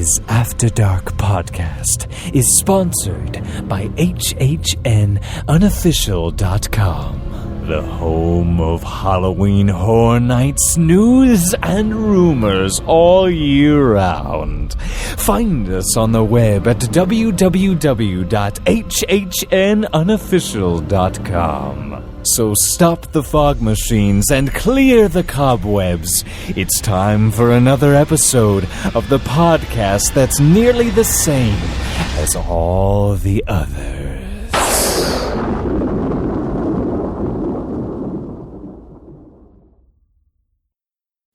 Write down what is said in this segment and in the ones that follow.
Dis After Dark Podcast is sponsored by Unofficial.com, the home of Halloween Horror Nights news and rumors all year round. Find us on the web at www.hhnunofficial.com. So stop the fog machines and clear the cobwebs. It's time for another episode of the podcast that's nearly the same as all the others.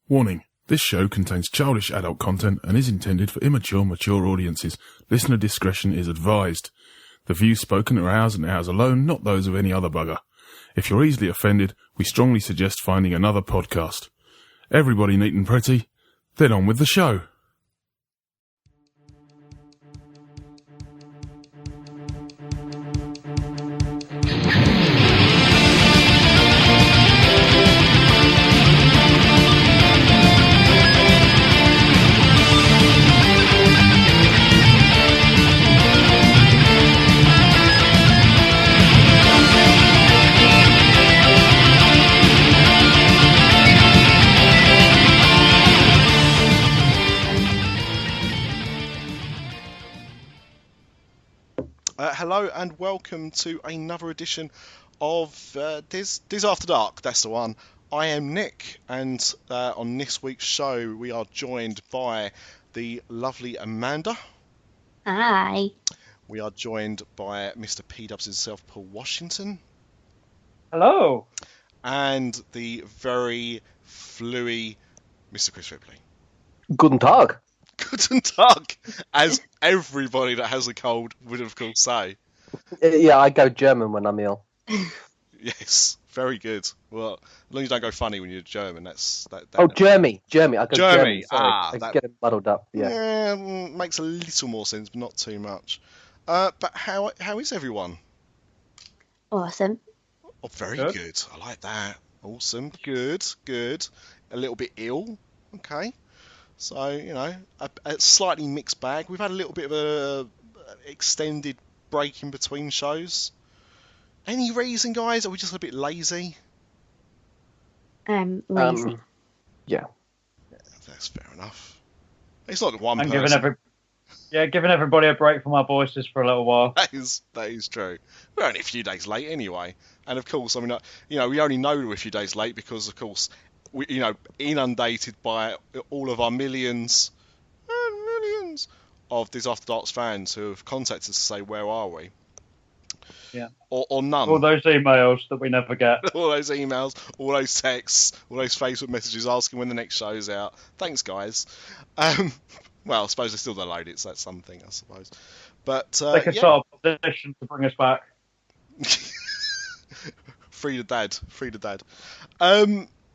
Warning. This show contains childish adult content and is intended for immature, mature audiences. Listener discretion is advised. The views spoken are ours and ours alone, not those of any other bugger. If you're easily offended, we strongly suggest finding another podcast. Everybody neat and pretty, then on with the show. Hello and welcome to another edition of Dis After Dark, that's the one. I am Nick, and on this week's show we are joined by the lovely Amanda. Hi. We are joined by Mr. P-Dubs himself, Paul Washington. Hello. And the very fluey Mr. Chris Ripley. Guten Tag. Guten Tag, as everybody that has a cold would of course say. Yeah, I go German when I'm ill. Yes, very good. Well, as long as you don't go funny when you're German, that's... Germy. I go Germy. Germy. Sorry. I get it muddled up. Yeah, makes a little more sense, but not too much. But how is everyone? Awesome. Oh, very good. I like that. Awesome. Good. A little bit ill. Okay. So, you know, a slightly mixed bag. We've had a little bit of a extended break in between shows. Any reason, guys? Are we just a bit lazy? Lazy. Yeah. That's fair enough. It's not one person. Giving everybody a break from our voices for a little while. That is true. We're only a few days late anyway. And of course, I mean, you know, we only know we're a few days late because, of course, we, you know, inundated by all of our millions of Dis After Dark's fans who have contacted us to say, where are we? Yeah. Or none. All those emails that we never get. All those emails, all those texts, all those Facebook messages asking when the next show's out. Thanks, guys. Well, I suppose they still don't load it, so that's something, I suppose. But they can start a petition to bring us back. Free the dad.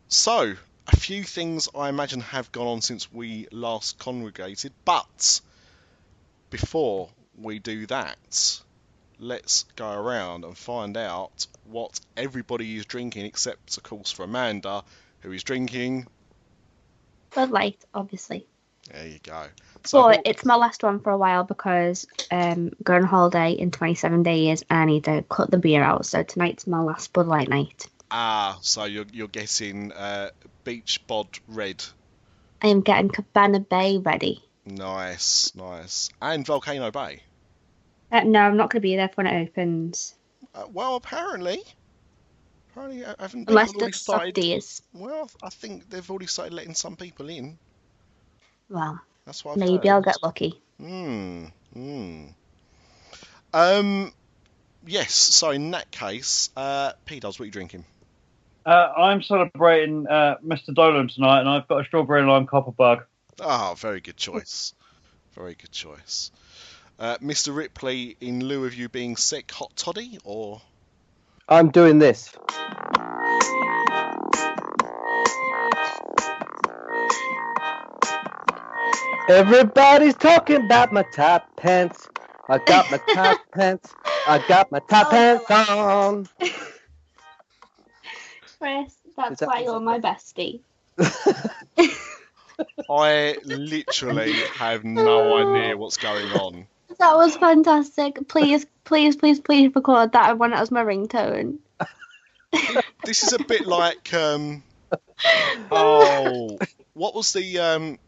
So, a few things I imagine have gone on since we last congregated, but before we do that, let's go around and find out what everybody is drinking, except, of course, for Amanda, who is drinking... Bud Light, obviously. There you go. So, it's my last one for a while because going on holiday in 27 days and I need to cut the beer out, so tonight's my last Bud Light night. Ah, so you're getting Beach Bod Red. I am getting Cabana Bay ready. Nice. And Volcano Bay. No, I'm not going to be there when it opens. Well, apparently haven't unless already the started. softies. Well, I think they've already started letting some people in. Well, that's what maybe I'll get lucky. Yes. So in that case, P-Dubs, what are you drinking? I'm celebrating Mr. Dolan tonight, and I've got a strawberry lime copperbug. Ah, very good choice. Mr. Ripley, in lieu of you being sick, hot toddy, or? I'm doing this. Everybody's talking about my top pants. I got my top pants. I got my top pants on. Chris, that's why you're my bestie. I literally have no idea what's going on. That was fantastic. Please, please, please, please record that. I want it as my ringtone. This is a bit like what was the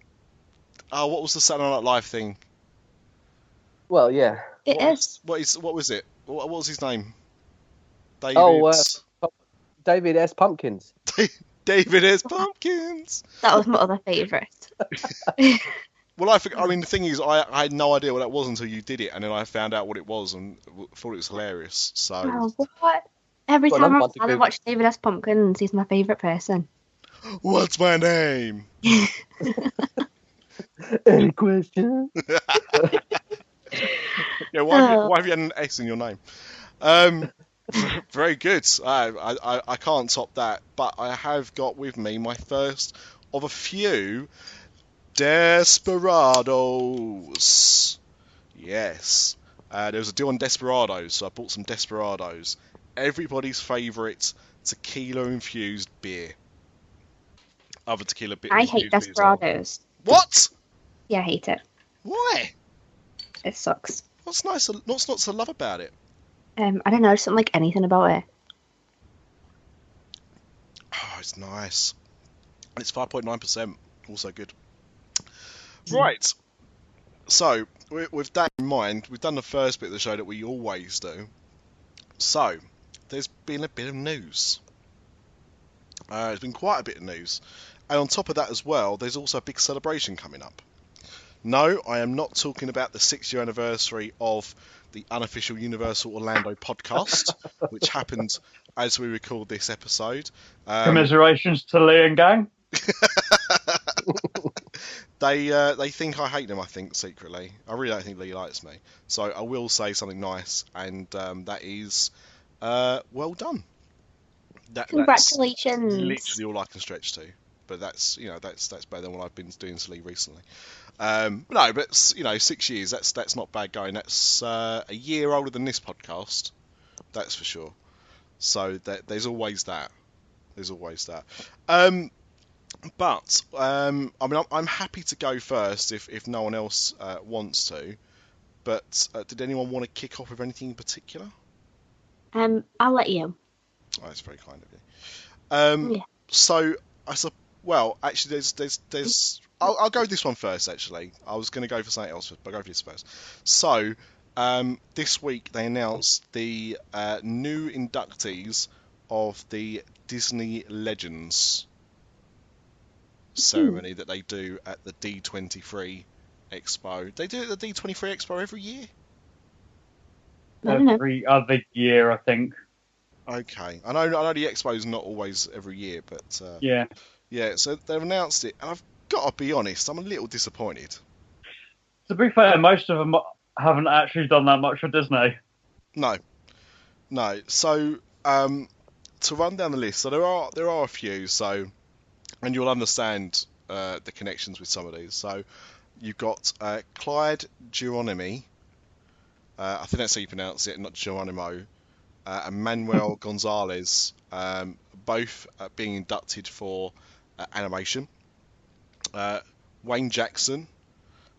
Saturday Night Live thing? Well, yeah. It is. What was it? What was his name? David S. Pumpkins. David S. Pumpkins. That was my other favourite. Well, I mean, the thing is, I had no idea what that was until you did it, and then I found out what it was and thought it was hilarious. So. Oh, what? Every time I watch David S. Pumpkins, he's my favourite person. What's my name? Any question? Yeah, why have you had an S in your name? Very good. I can't top that, but I have got with me my first of a few Desperados. Yes. There was a deal on Desperados, so I bought some Desperados. Everybody's favourite tequila-infused beer. Other tequila beer. I hate Desperados. What? Yeah, I hate it. Why? It sucks. What's not to love about it? I don't know, I just don't like anything about it. Oh, it's nice. And it's 5.9%. Also good. Right. So, with that in mind, we've done the first bit of the show that we always do. So, there's been a bit of news. There's been quite a bit of news. And on top of that as well, there's also a big celebration coming up. No, I am not talking about the 6-year anniversary of the Unofficial Universal Orlando podcast, which happened as we record this episode. Commiserations to Lee and gang. They think I hate them, I think, secretly. I really don't think Lee likes me. So I will say something nice, and that is, well done. Congratulations. That's literally all I can stretch to. But that's better than what I've been doing to Lee recently. No, but 6 years, that's not bad going. That's a year older than this podcast, that's for sure. So there's always that. But I mean, I'm happy to go first if no one else wants to. But did anyone want to kick off with anything in particular? I'll let you. Oh, that's very kind of you. Yeah. So well, actually, there's. I'll go with this one first. Actually, I was going to go for something else, but I'll go for this first. So, this week they announced the new inductees of the Disney Legends ceremony that they do at the D23 Expo. They do it at the D23 Expo every year. Every other year, I think. Okay, I know the Expo's not always every year, but yeah. So they've announced it, and I've got to be honest, I'm a little disappointed. To be fair, most of them haven't actually done that much for Disney. No. So to run down the list, so there are a few. So, and you'll understand the connections with some of these. So you've got Clyde Geronimi. I think that's how you pronounce it, not Geronimo. And Manuel Gonzalez, both being inducted for animation. Wayne Jackson,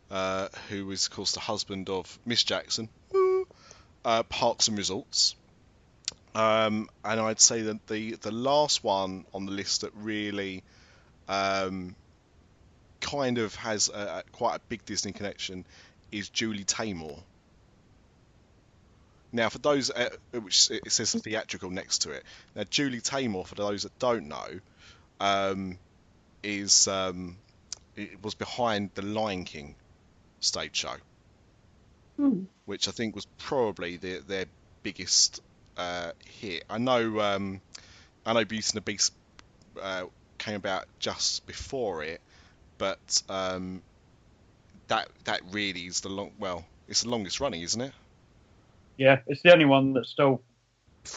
who was, of course, the husband of Miss Jackson, Parks and Resorts. And I'd say that the last one on the list that really kind of has quite a big Disney connection is Julie Taymor. Now, for those, which it says theatrical next to it. Now, Julie Taymor, for those that don't know, it was behind the Lion King stage show, which I think was probably their biggest hit. I know Beauty and the Beast came about just before it, but that really is it's the longest running, isn't it? Yeah, it's the only one that's still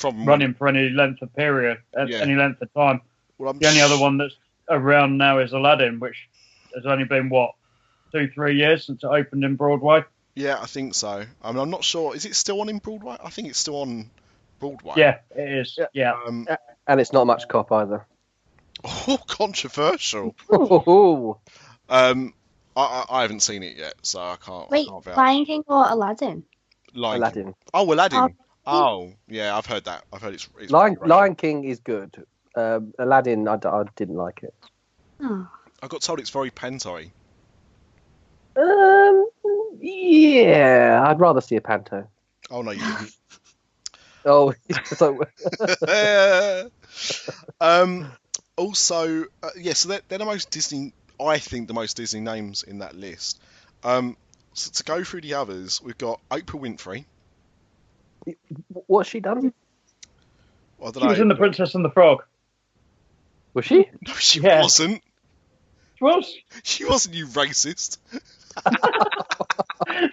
running for any length of period, any length of time. Well, the only other one that's around now is Aladdin, which has only been, 2-3 years since it opened in Broadway? Yeah, I think so. I mean, I'm not sure. Is it still on in Broadway? I think it's still on Broadway. Yeah, it is. Yeah. And it's not much cop either. Oh, controversial. I haven't seen it yet, so I can't. Wait, I can't vouch. Lion King or Aladdin? Aladdin. Oh, Aladdin. Oh, yeah, I've heard that. I've heard it's Lion King is good. Aladdin, I didn't like it. Oh. I got told it's very panto-y. Yeah, I'd rather see a panto. Oh no, you didn't. Oh, so. Also, so they're the most Disney. I think the most Disney names in that list. So to go through the others, we've got Oprah Winfrey. What's she done? I don't She know. was in The Princess and the Frog. Was she? No, she wasn't. She was. She wasn't, you racist.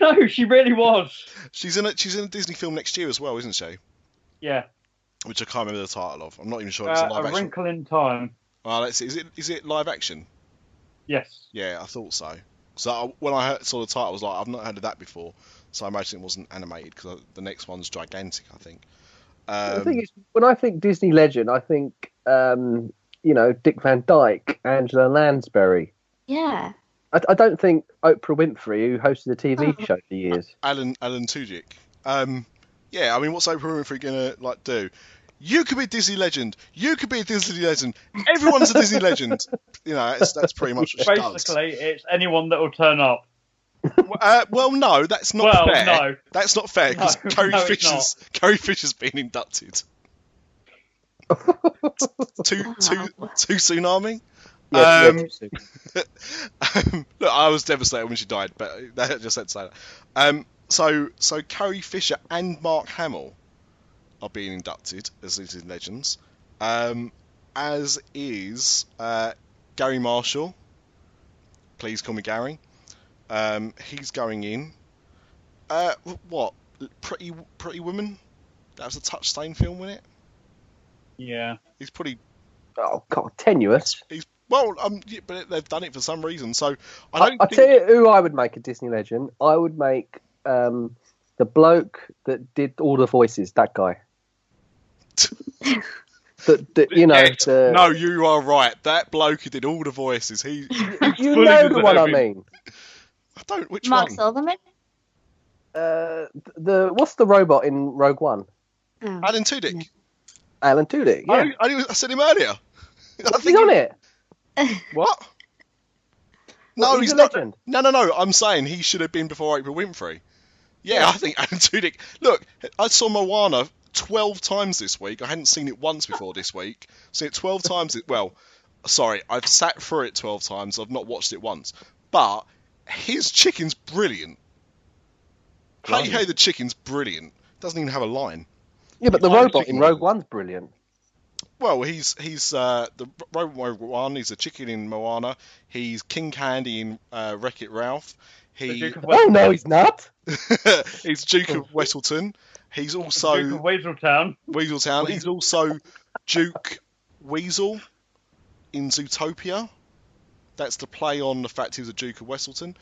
No, she really was. She's in a Disney film next year as well, isn't she? Yeah. Which I can't remember the title of. I'm not even sure it's a live action. A Wrinkle in Time. Oh, let's see. Is it live action? Yes. Yeah, I thought so. So when I saw the title, I was like, I've not heard of that before. So I imagine it wasn't animated because the next one's gigantic, I think. The thing is, when I think Disney legend, I think Dick Van Dyke, Angela Lansbury. Yeah. I don't think Oprah Winfrey, who hosted a TV show for years. Alan Tudyk. Yeah, I mean, what's Oprah Winfrey gonna do? You could be a Disney legend. You could be a Disney legend. Everyone's a Disney legend. That's pretty much what she does. Basically, it's anyone that will turn up. Well, no, that's not fair. No. That's not fair because Carrie Fisher's been inducted. Too soon, Army. Yes, Look, I was devastated when she died, but I just had to say that. So Carrie Fisher and Mark Hamill are being inducted as Disney legends, as is Gary Marshall. Please call me Gary. He's going in. What? Pretty Woman? That was a Touchstone film, wasn't it? Yeah. He's pretty. Oh God, tenuous. Yeah, but they've done it for some reason. So I'll tell you who I would make a Disney legend. I would make the bloke that did all the voices. That guy. No, you are right. That bloke who did all the voices. You know the one I mean. I don't. Which Mark one? Silverman. What's the robot in Rogue One? Oh. Alan Tudyk. Alan Tudyk. Yeah. I said him earlier. He's on it. What? No, he's not. No. I'm saying he should have been before Oprah Winfrey. Yeah, I think Alan Tudyk. Look, I saw Moana 12 times this week. I hadn't seen it once before this week. Seen it 12 times. I've sat through it 12 times. I've not watched it once. But his chicken's brilliant. Hey, the chicken's brilliant. Doesn't even have a line. Yeah, but the robot in Rogue One's brilliant. Well, he's the Rogue One. He's a chicken in Moana. He's King Candy in Wreck-It Ralph. No, he's not. He's Duke of Weselton. He's also Duke of Weaseltown. He's also Duke Weasel in Zootopia. That's the play on the fact he was a Duke of Weselton.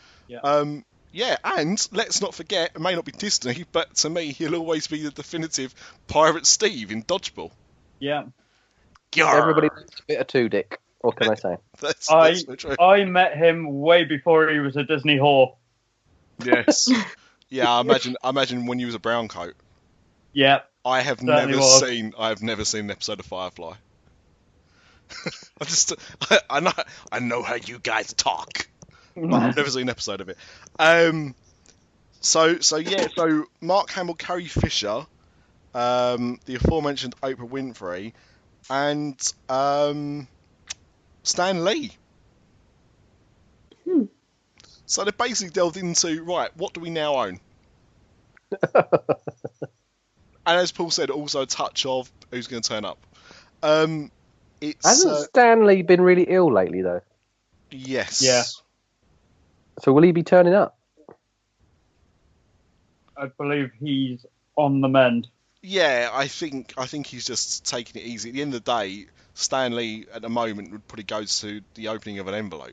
Yeah. And let's not forget, it may not be Disney, but to me, he'll always be the definitive Pirate Steve in Dodgeball. Yeah. Everybody likes a bit of Tudyk. What can I say? That's true. I met him way before he was a Disney whore. Yes. Yeah, I imagine when you was a brown coat. Yeah. I have never seen an episode of Firefly. I know how you guys talk. But I've never seen an episode of it. So Mark Hamill, Carrie Fisher, the aforementioned Oprah Winfrey, and Stan Lee. So they basically delved into, right, what do we now own? And as Paul said, also a touch of who's going to turn up. Hasn't Stan Lee been really ill lately, though? Yes. Yeah. So will he be turning up? I believe he's on the mend. Yeah, I think he's just taking it easy. At the end of the day, Stan Lee at the moment would probably go to the opening of an envelope.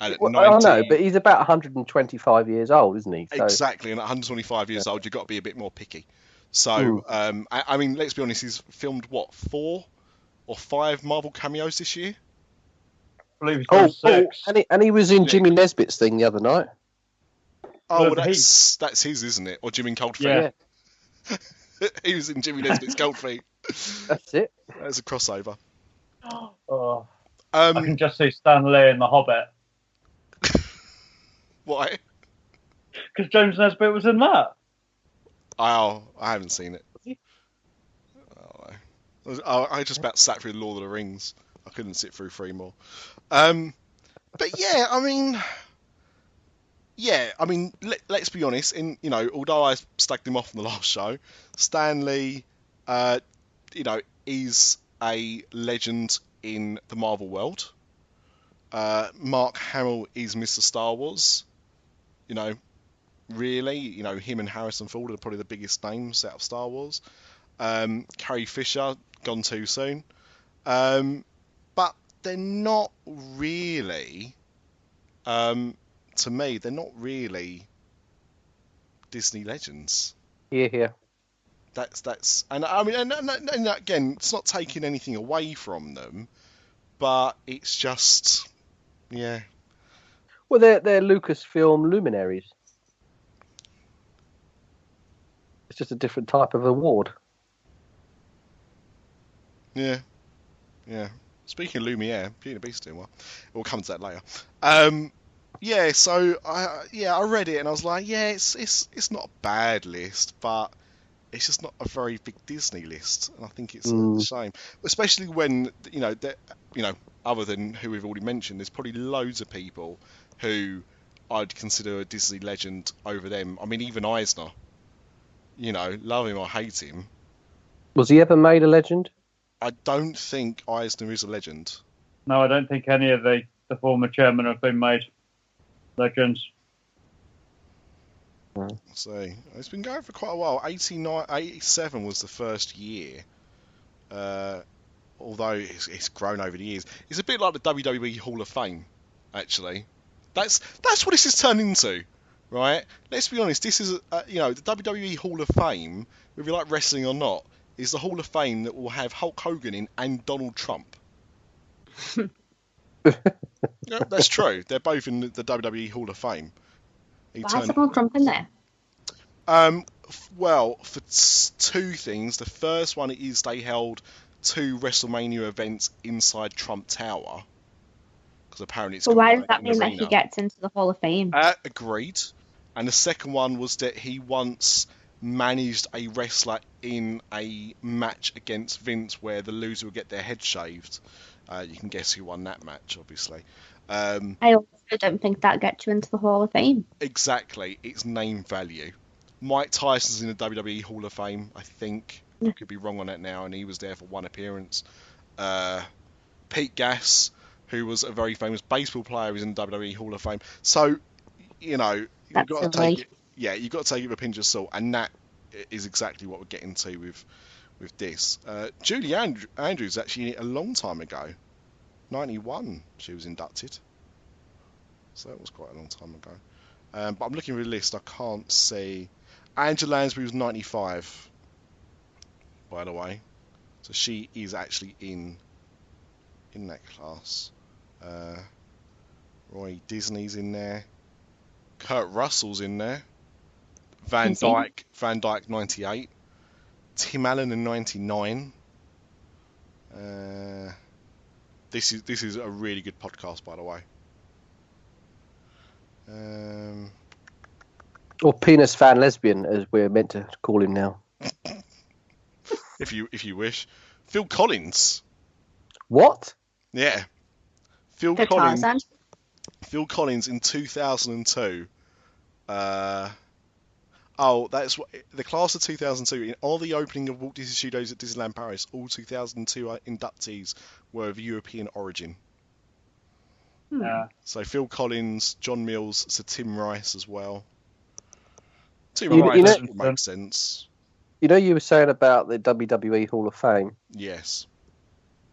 And at 90, I know, but he's about 125 years old, isn't he? So... Exactly, and at 125 years old, you've got to be a bit more picky. So, I mean, let's be honest, he's filmed, 4 or 5 Marvel cameos this year? I believe he's done 6. And he was in Jimmy Nesbitt's thing the other night. Oh, well, that's his, isn't it? Or Jimmy Cold Feet. Yeah. He was in Jimmy Nesbitt's Cold Feet. That's it. That's a crossover. Oh. I can just see Stan Lee in The Hobbit. Why? Because James Nesbitt was in that. Oh, I haven't seen it. I just about sat through Lord of the Rings. I couldn't sit through 3 more. But yeah, I mean, let's be honest. Although I slagged him off in the last show, Stan Lee, is a legend in the Marvel world. Mark Hamill is Mr. Star Wars. Really, him and Harrison Ford are probably the biggest names out of Star Wars. Carrie Fisher, gone too soon. But they're not really, to me, they're not really Disney legends. Yeah. That's, and I mean, and again, it's not taking anything away from them, but it's just, yeah. Well, they're Lucasfilm luminaries. It's just a different type of award. Yeah. Speaking of Lumiere, Beauty and the Beast doing well. We'll come to that later. Yeah. So I read it and I was like, yeah, it's not a bad list, but it's just not a very big Disney list, and I think it's a shame, especially when other than who we've already mentioned, there's probably loads of people who I'd consider a Disney legend over them. I mean, even Eisner. Love him or hate him. Was he ever made a legend? I don't think Eisner is a legend. No, I don't think any of the former chairmen have been made legends. So it's been going for quite a while. 87 was the first year. Although it's grown over the years. It's a bit like the WWE Hall of Fame, actually. That's what this has turned into, right? Let's be honest. This is the WWE Hall of Fame, whether you like wrestling or not, is the Hall of Fame that will have Hulk Hogan in and Donald Trump. Yeah, that's true. They're both in the WWE Hall of Fame. Why is Donald Trump in there? Well, for 2 things. The first one is they held 2 WrestleMania events inside Trump Tower. Because apparently it's... But why does that mean that he gets into the Hall of Fame? Agreed. And the second one was that he once managed a wrestler in a match against Vince where the loser would get their head shaved. You can guess who won that match, obviously. I also don't think that gets you into the Hall of Fame. Exactly. It's name value. Mike Tyson's in the WWE Hall of Fame, I think. I could be wrong on that now, and he was there for 1 appearance. Pete Gas, who was a very famous baseball player, is in the WWE Hall of Fame. So, you've got to take it. Yeah, you've got to take it with a pinch of salt, and that is exactly what we're getting to with this. Julie Andrews actually a long time ago, 91, she was inducted. So that was quite a long time ago. But I'm looking at the list, I can't see. Angela Lansbury was 95, by the way. So she is actually in that class. Roy Disney's in there. Kurt Russell's in there. Van Dyke 98. Tim Allen in 99. This is a really good podcast, by the way. Or penis fan lesbian, as we're meant to call him now. if you wish. Phil Collins. What? Yeah. Phil Collins in 2002. That's what the class of 2002. In all the opening of Walt Disney Studios at Disneyland Paris, all 2002 inductees were of European origin. So Phil Collins, John Mills, Sir Tim Rice as well. Tim Rice makes sense. You were saying about the WWE Hall of Fame. Yes.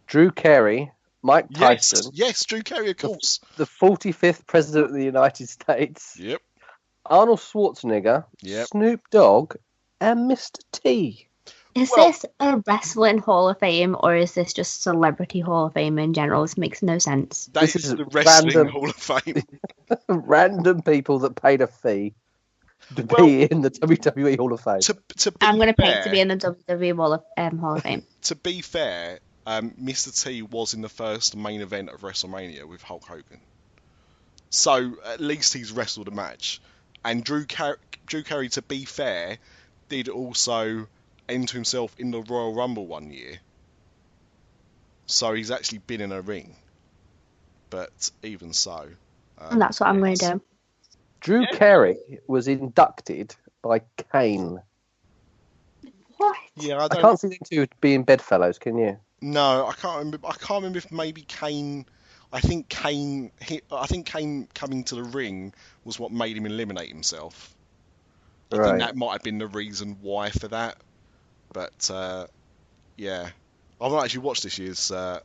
Drew Carey, Mike Tyson. Yes, Drew Carey, of course. The 45th President of the United States. Yep. Arnold Schwarzenegger. Yep. Snoop Dogg, and Mr. T. Is this a wrestling Hall of Fame or is this just Celebrity Hall of Fame in general? This makes no sense. This is the Wrestling Hall of Fame. Random people that paid a fee to be in the WWE Hall of Fame. I'm going to pay to be in the WWE Hall of Fame. To be fair, Mr. T was in the first main event of WrestleMania with Hulk Hogan. So at least he's wrestled a match. And Drew Carey, to be fair, did also enter himself in the Royal Rumble one year. So he's actually been in a ring. But even so. And that's what I'm going to do. Drew Carey was inducted by Kane. What? Yeah, I can't see them two being bedfellows, can you? No, I can't remember. I can't remember if maybe Kane. I think Kane coming to the ring was what made him eliminate himself. I think that might have been the reason why for that. But yeah, I've not actually watched this year's Hall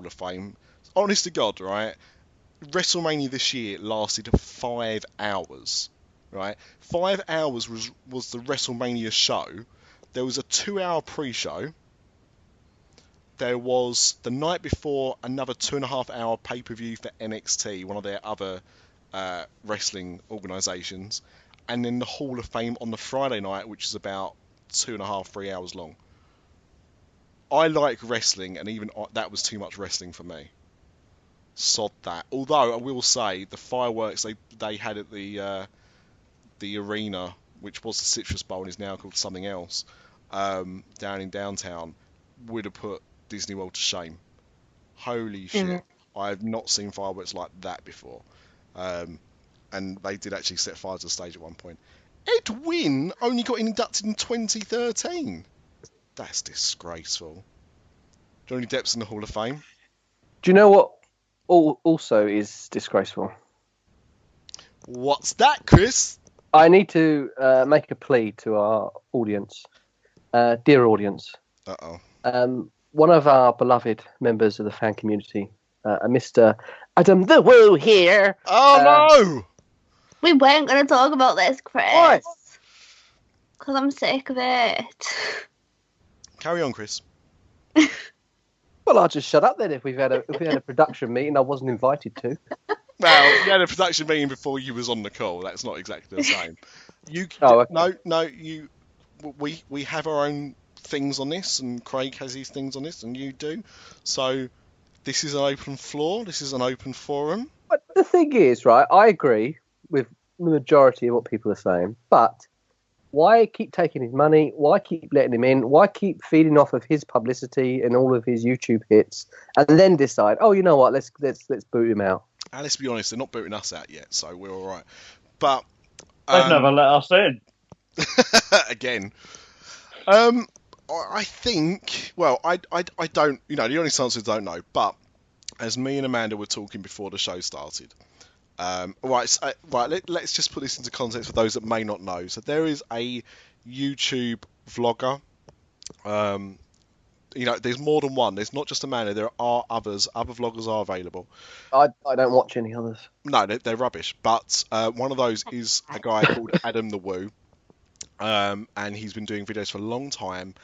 of Fame. Honest to God, right? WrestleMania this year lasted 5 hours. Right, 5 hours was the WrestleMania show. There was a 2-hour pre-show. There was the night before another 2.5-hour pay-per-view for NXT, one of their other wrestling organisations, and then the Hall of Fame on the Friday night, which is about 2.5-3 hours long. I like wrestling, and even that was too much wrestling for me. Sod that. Although I will say the fireworks they had at the arena, which was the Citrus Bowl and is now called something else, down in downtown, would have put Disney World to shame. Holy shit. I have not seen fireworks like that before. And they did actually set fire to the stage at one point. Ed Wynn only got inducted in 2013. That's disgraceful. Johnny Depp's in the Hall of Fame. Do you know what also is disgraceful? What's that, Chris? I need to make a plea to our audience. Dear audience. One of our beloved members of the fan community, Mr. Adam the Woo here. Oh, no! We weren't going to talk about this, Chris. Why? Because I'm sick of it. Carry on, Chris. Well, I'll just shut up then if we had a production meeting I wasn't invited to. Well, you had a production meeting before you was on the call. That's not exactly the same. We have our own things on this, and Craig has his things on this, and you do. So this is an open floor. This is an open forum. But the thing is, right, I agree with the majority of what people are saying, but why keep taking his money? Why keep letting him in? Why keep feeding off of his publicity and all of his YouTube hits, and then decide, oh, you know what, let's boot him out? And let's be honest, they're not booting us out yet, so we're all right. But they've never let us in. Again, I think. Well, I don't. You know, the honest answer is I don't know. But as me and Amanda were talking before the show started, let's just put this into context for those that may not know. So there is a YouTube vlogger. You know, there's more than one. There's not just Amanda. There are others. Other vloggers are available. I don't watch any others. No, they're rubbish. But one of those is a guy called Adam the Woo. And he's been doing videos for a long time.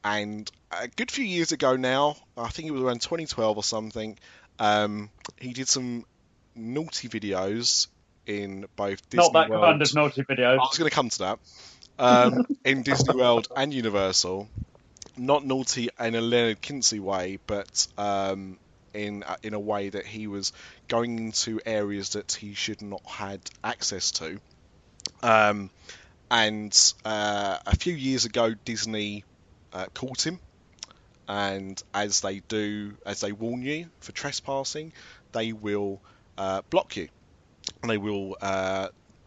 And a good few years ago now, I think it was around 2012 or something, he did some naughty videos in both Disney Not that World. kind of naughty videos. I was going to come to that. In Disney World and Universal. Not naughty in a Leonard Kinsey way, but in a way that he was going into areas that he should not had access to. And a few years ago, Disney caught him, and as they warn you for trespassing, they will block you, and they will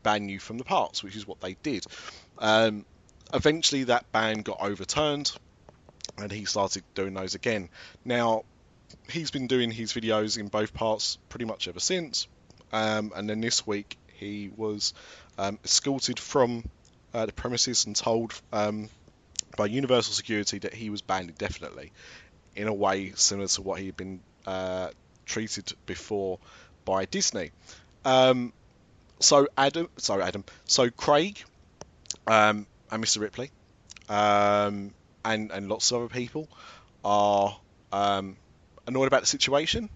ban you from the parks, which is what they did. Eventually, that ban got overturned, and he started doing those again. Now, he's been doing his videos in both parts pretty much ever since, and then this week he was escorted from the premises and told by Universal Security that he was banned indefinitely, in a way similar to what he had been treated before by Disney. So Craig and Mr. Ripley, and lots of other people are annoyed about the situation,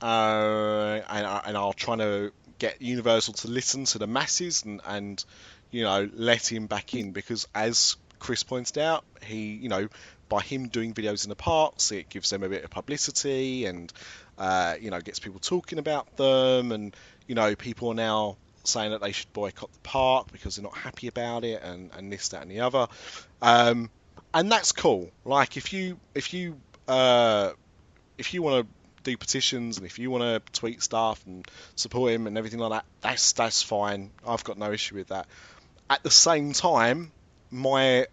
and are trying to get Universal to listen to the masses and let him back in, because as Chris pointed out, he by him doing videos in the parks, it gives them a bit of publicity and gets people talking about them, and people are now saying that they should boycott the park because they're not happy about it, and this, that, and the other, and that's cool. Like if you want to do petitions and if you want to tweet stuff and support him and everything like that, that's fine. I've got no issue with that. At the same time, my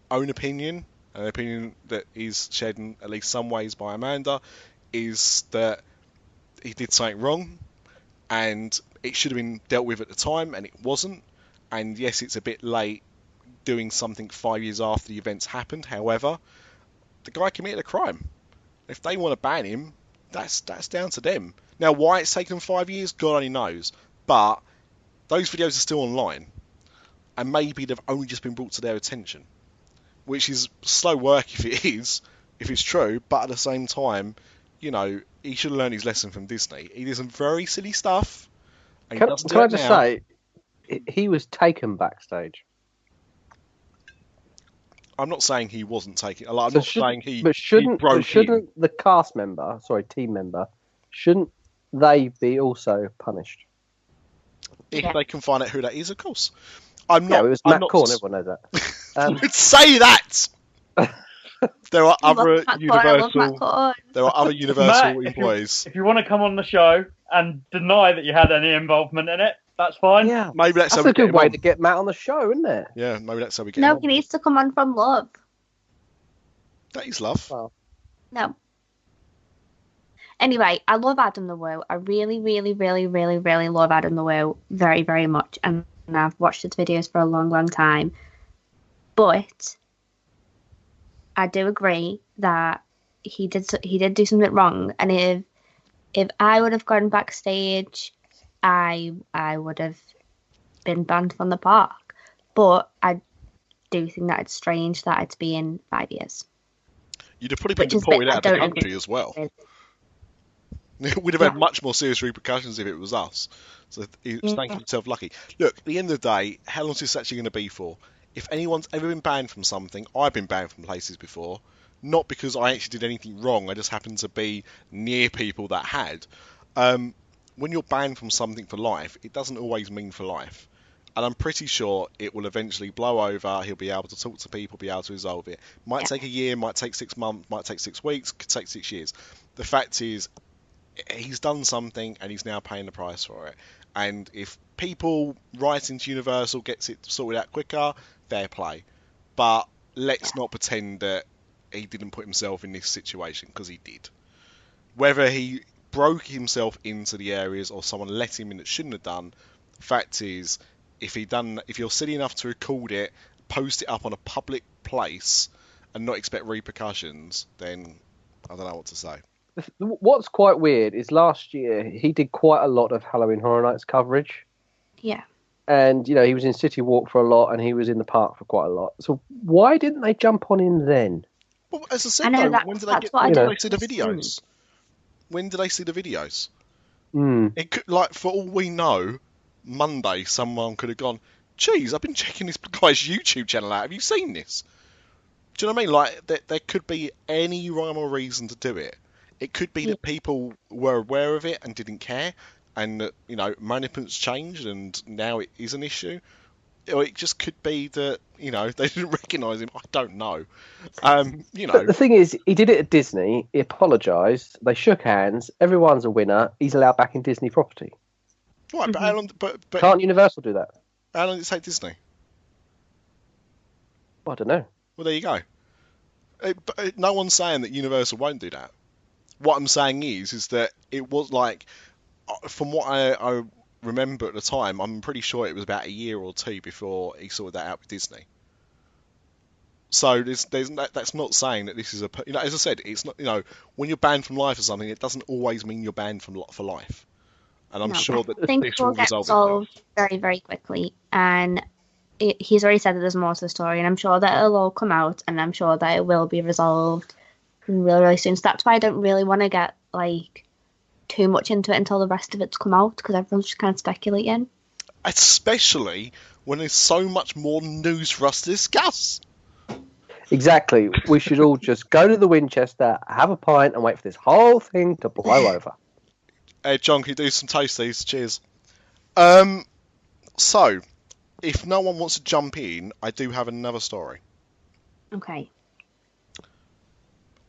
own opinion, an opinion that is shared in at least some ways by Amanda, is that he did something wrong and it should have been dealt with at the time, and it wasn't. And yes, it's a bit late doing something 5 years after the events happened. However, the guy committed a crime. If they want to ban him, that's down to them. Now, why it's taken 5 years, God only knows. But those videos are still online, and maybe they've only just been brought to their attention, which is slow work if it's true. But at the same time, he should have learned his lesson from Disney. He did some very silly stuff. And can I just say, he was taken backstage. I'm not saying he wasn't taken. I'm not saying he. But shouldn't the team member, shouldn't they be also punished? If they can find out who that is, of course. I'm not. Yeah, it was Matt Corn. Everyone knows that. Say that. There are other Universal employees. If you want to come on the show and deny that you had any involvement in it, that's fine. Yeah, maybe that's a good way to get Matt on the show, isn't it? Yeah, maybe that's how we get him on. No, he needs to come on from love. That is love. Well. No. Anyway, I love Adam the Woo. I really, really, really, really, really love Adam the Woo very, very much. And I've watched his videos for a long, long time. But I do agree that he did do something wrong. And if I would have gone backstage, I would have been banned from the park. But I do think that it's strange that it's been 5 years. You'd have probably been deported out of the country as well. We'd have had much more serious repercussions if it was us. So he was thanking himself lucky. Look, at the end of the day, how long is this actually going to be for? If anyone's ever been banned from something, I've been banned from places before. Not because I actually did anything wrong, I just happened to be near people that had. When you're banned from something for life, it doesn't always mean for life. And I'm pretty sure it will eventually blow over. He'll be able to talk to people, be able to resolve it. Might take a year, might take 6 months, might take 6 weeks, could take 6 years. The fact is, he's done something and he's now paying the price for it. And if people writing to Universal gets it sorted out quicker, fair play. But let's not pretend that he didn't put himself in this situation, because he did. Whether he broke himself into the areas or someone let him in that shouldn't have done, fact is, if you're silly enough to record it, post it up on a public place and not expect repercussions, then I don't know what to say. What's quite weird is last year he did quite a lot of Halloween Horror Nights coverage. Yeah. And, he was in City Walk for a lot and he was in the park for quite a lot. So why didn't they jump on him then? Well, as I said, when did they see the videos? When did they see the videos? It could, for all we know, Monday someone could have gone, geez, I've been checking this guy's YouTube channel out. Have you seen this? Do you know what I mean? There could be any rhyme or reason to do it. It could be that people were aware of it and didn't care, and that, management's changed and now it is an issue. Or it just could be that, they didn't recognise him. I don't know. But the thing is, he did it at Disney. He apologised. They shook hands. Everyone's a winner. He's allowed back in Disney property. Right, but how long? But can't Universal do that? How long did it take Disney? I don't know. Well, there you go. But no one's saying that Universal won't do that. What I'm saying is that it was from what I remember at the time, I'm pretty sure it was about a year or two before he sorted that out with Disney. So that's not saying that this is as I said, it's not, when you're banned from life or something, it doesn't always mean you're banned for life. And I'm sure that things will get solved very, very quickly. And he's already said that there's more to the story, and I'm sure that it'll all come out, and I'm sure that it will be resolved really, really soon. So that's why I don't really want to get too much into it until the rest of it's come out, because everyone's just kind of speculating. Especially when there's so much more news for us to discuss. Exactly. We should all just go to the Winchester, have a pint, and wait for this whole thing to blow over. Hey, John, can you do some toasties? Cheers. So, if no one wants to jump in, I do have another story. Okay.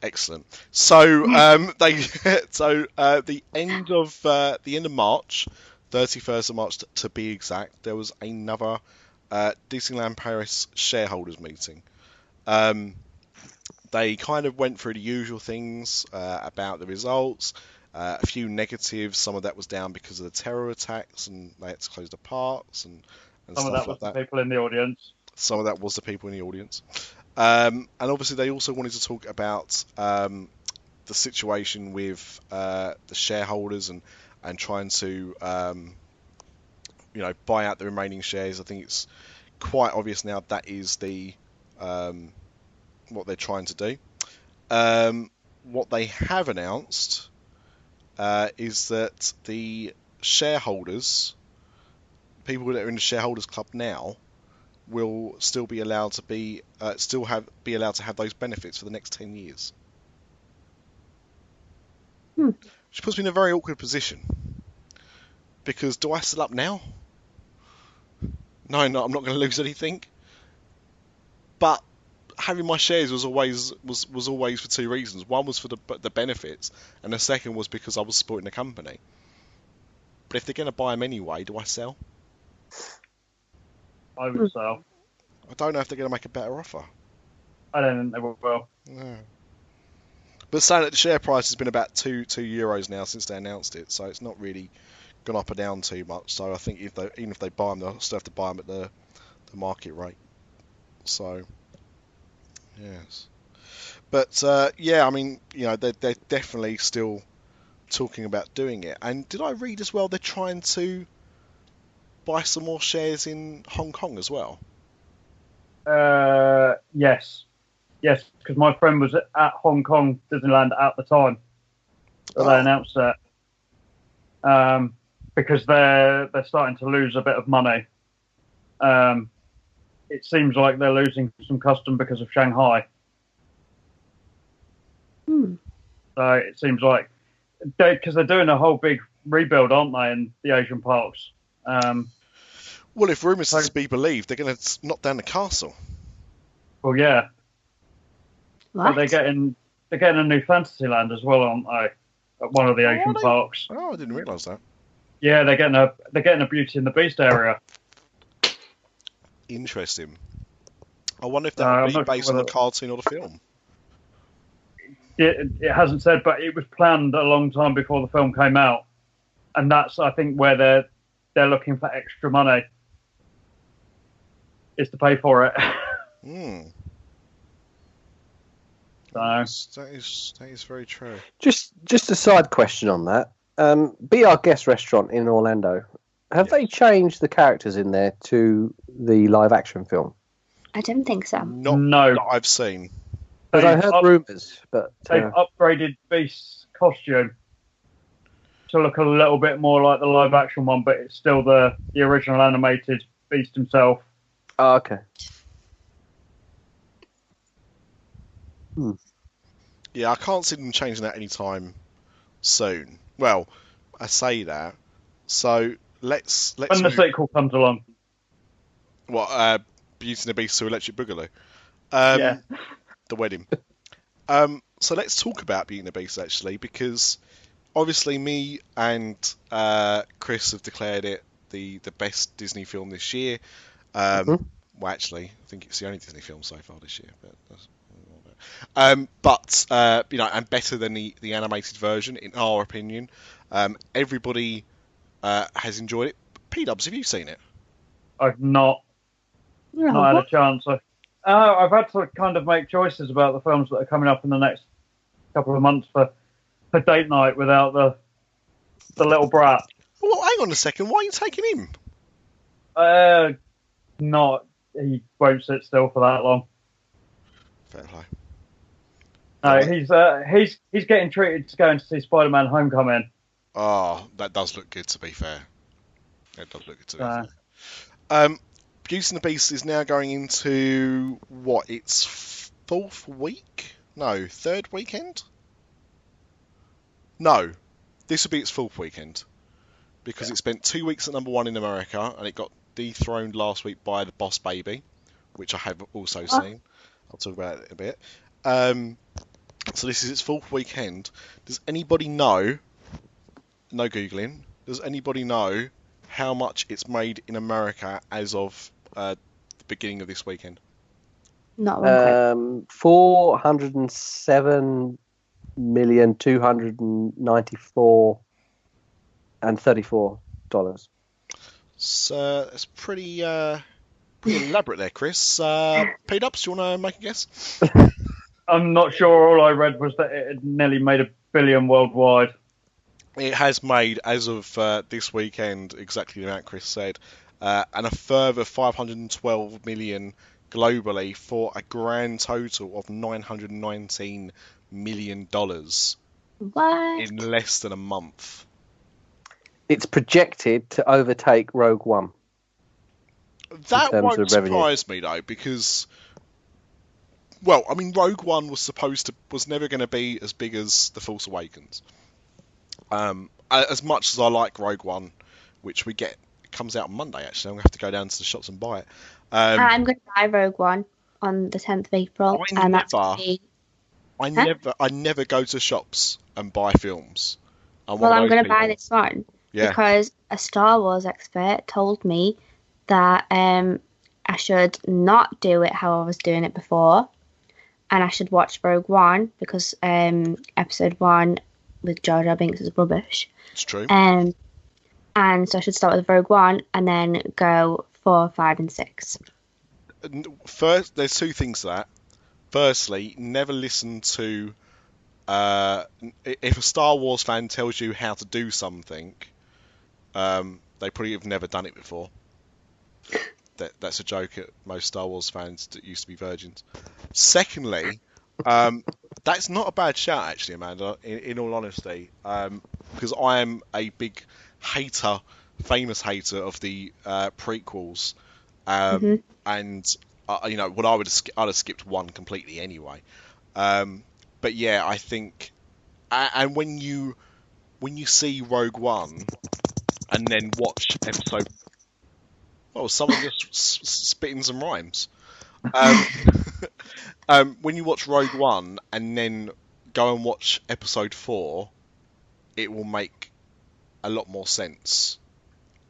Excellent. So, the end of March, 31st of March to be exact, there was another Disneyland Paris shareholders meeting. They kind of went through the usual things about the results, a few negatives. Some of that was down because of the terror attacks, and they had to close the parks and some of that was the people in the audience. Some of that was the people in the audience. And obviously they also wanted to talk about the situation with the shareholders and trying to buy out the remaining shares. I think it's quite obvious now that is the what they're trying to do. What they have announced is that the shareholders, people that are in the shareholders club now, will still be allowed to be allowed to have those benefits for the next 10 years. Which puts me in a very awkward position. Because do I sell up now? No, I'm not going to lose anything. But having my shares was always for two reasons. One was for the benefits, and the second was because I was supporting the company. But if they're going to buy them anyway, do I sell? I would sell. I don't know if they're going to make a better offer. I don't think they will. No. But saying that the share price has been about €2 now since they announced it, so it's not really gone up or down too much. So I think even if they buy them, they'll still have to buy them at the market rate. So, yes. But yeah, I mean, they're definitely still talking about doing it. And did I read as well they're trying to buy some more shares in Hong Kong as well? Yes, because my friend was at Hong Kong Disneyland at the time that they announced that. Because they're starting to lose a bit of money. It seems like they're losing some custom because of Shanghai. So it seems like because they're doing a whole big rebuild, aren't they, in the Asian parks? Well, if rumours are to be believed, they're going to knock down the castle. Well, yeah. What? But they're getting a new Fantasyland as well, aren't they? At one of the Asian parks. Oh, I didn't realise that. Yeah, they're getting a Beauty and the Beast area. Interesting. I wonder if that would be based on the cartoon or the film. It hasn't said, but it was planned a long time before the film came out, and that's I think where they're looking for extra money is to pay for it. So that is very true. Just a side question on that. Be Our Guest restaurant in Orlando. Have they changed the characters in there to the live action film? I don't think so. No, that I've seen. But I heard rumours. But they've upgraded Beast's costume to look a little bit more like the live action one, but it's still the original animated Beast himself. Oh, okay. Yeah, I can't see them changing that anytime soon. Well, I say that. So let's when the sequel comes along. What? Beauty and the Beast to Electric Boogaloo. Yeah. The wedding. So let's talk about Beauty and the Beast actually, because obviously me and Chris have declared it the best Disney film this year. Well, actually, I think it's the only Disney film so far this year. But and better than the animated version, in our opinion. Everybody has enjoyed it. P-Dubs, have you seen it? I've not had a chance. I've had to kind of make choices about the films that are coming up in the next couple of months for date night without the little brat. Well, hang on a second. Why are you taking him? Not he won't sit still for that long. Fair play. No, he's getting treated to going to see Spider-Man: Homecoming. Oh, that does look good. To be fair, it does look good. To be fair. Beauty and the Beast is now going into what? Its fourth week? No, third weekend? No, this will be its fourth weekend because it spent 2 weeks at number 1 in America and it got dethroned last week by The Boss Baby, which I have also seen. I'll talk about it in a bit. So this is its fourth weekend. Does anybody know? No Googling. Does anybody know how much it's made in America as of the beginning of this weekend? Not one. 407,294,34 So that's pretty elaborate there, Chris. P-Dubs, do you want to make a guess? I'm not sure. All I read was that it had nearly made $1 billion worldwide. It has made, as of this weekend, exactly the amount Chris said, and a further 512 million globally for a grand total of $919 million in less than a month. It's projected to overtake Rogue One. That won't surprise me though, because, well, I mean, Rogue One was never going to be as big as The Force Awakens. As much as I like Rogue One, which it comes out on Monday actually, I'm going to have to go down to the shops and buy it. I'm going to buy Rogue One on the 10th of April. I never go to shops and buy films. I'm going to buy this one because a Star Wars expert told me that I should not do it how I was doing it before, and I should watch Rogue One because episode 1 with Jar Jar Binks is rubbish. It's true. And so I should start with Rogue One and then go 4, 5, and 6. First, there's two things to that. Firstly, never listen to... if a Star Wars fan tells you how to do something, they probably have never done it before. That's a joke at most Star Wars fans that used to be virgins. Secondly, that's not a bad shout, actually, Amanda, in all honesty, because I am a big famous hater of the prequels, and what I'd have skipped 1 completely anyway. But yeah, I think, and when you see Rogue One and then watch episode, well, someone just spitting some rhymes. When you watch Rogue One and then go and watch episode 4, it will make a lot more sense.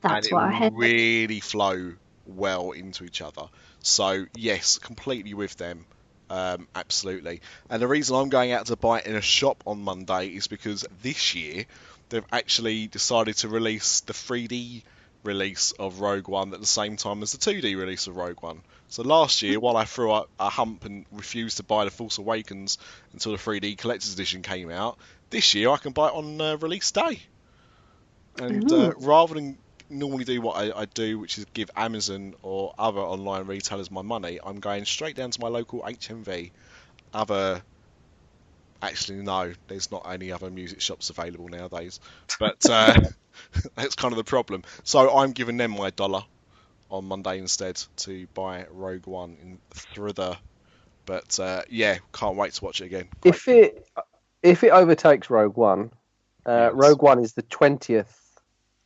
That's what I heard. Really flow well into each other. So yes, completely with them. Absolutely. And the reason I'm going out to buy it in a shop on Monday is because this year they've actually decided to release the 3D release of Rogue One at the same time as the 2D release of Rogue One. So last year, while I threw a hump and refused to buy The Force Awakens until the 3D Collector's Edition came out, this year I can buy it on release day. And rather than normally do what I do, which is give Amazon or other online retailers my money, I'm going straight down to my local HMV. Actually, no, there's not any other music shops available nowadays. But that's kind of the problem. So I'm giving them my $1 on Monday instead to buy Rogue One in Thrither. But yeah, can't wait to watch it again. If it overtakes Rogue One, yes. Rogue One is the 20th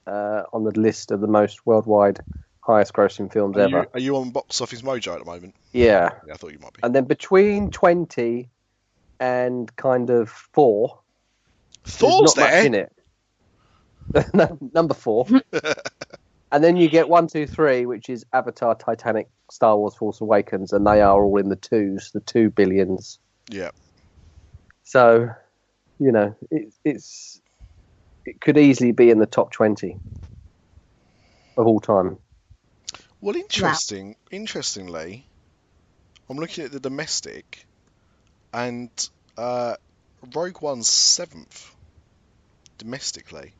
on the list of the most worldwide highest grossing films ever. Are you on Box Office Mojo at the moment? Yeah. I thought you might be. And then between 20 and kind of 4, Thor's there's not much in it. Number 4. And then you get 1, 2, 3, which is Avatar, Titanic, Star Wars, Force Awakens, and they are all in the 2s, the 2 billions. Yeah. So, it could easily be in the top 20 of all time. Well, interestingly, I'm looking at the domestic, and Rogue One's 7th domestically,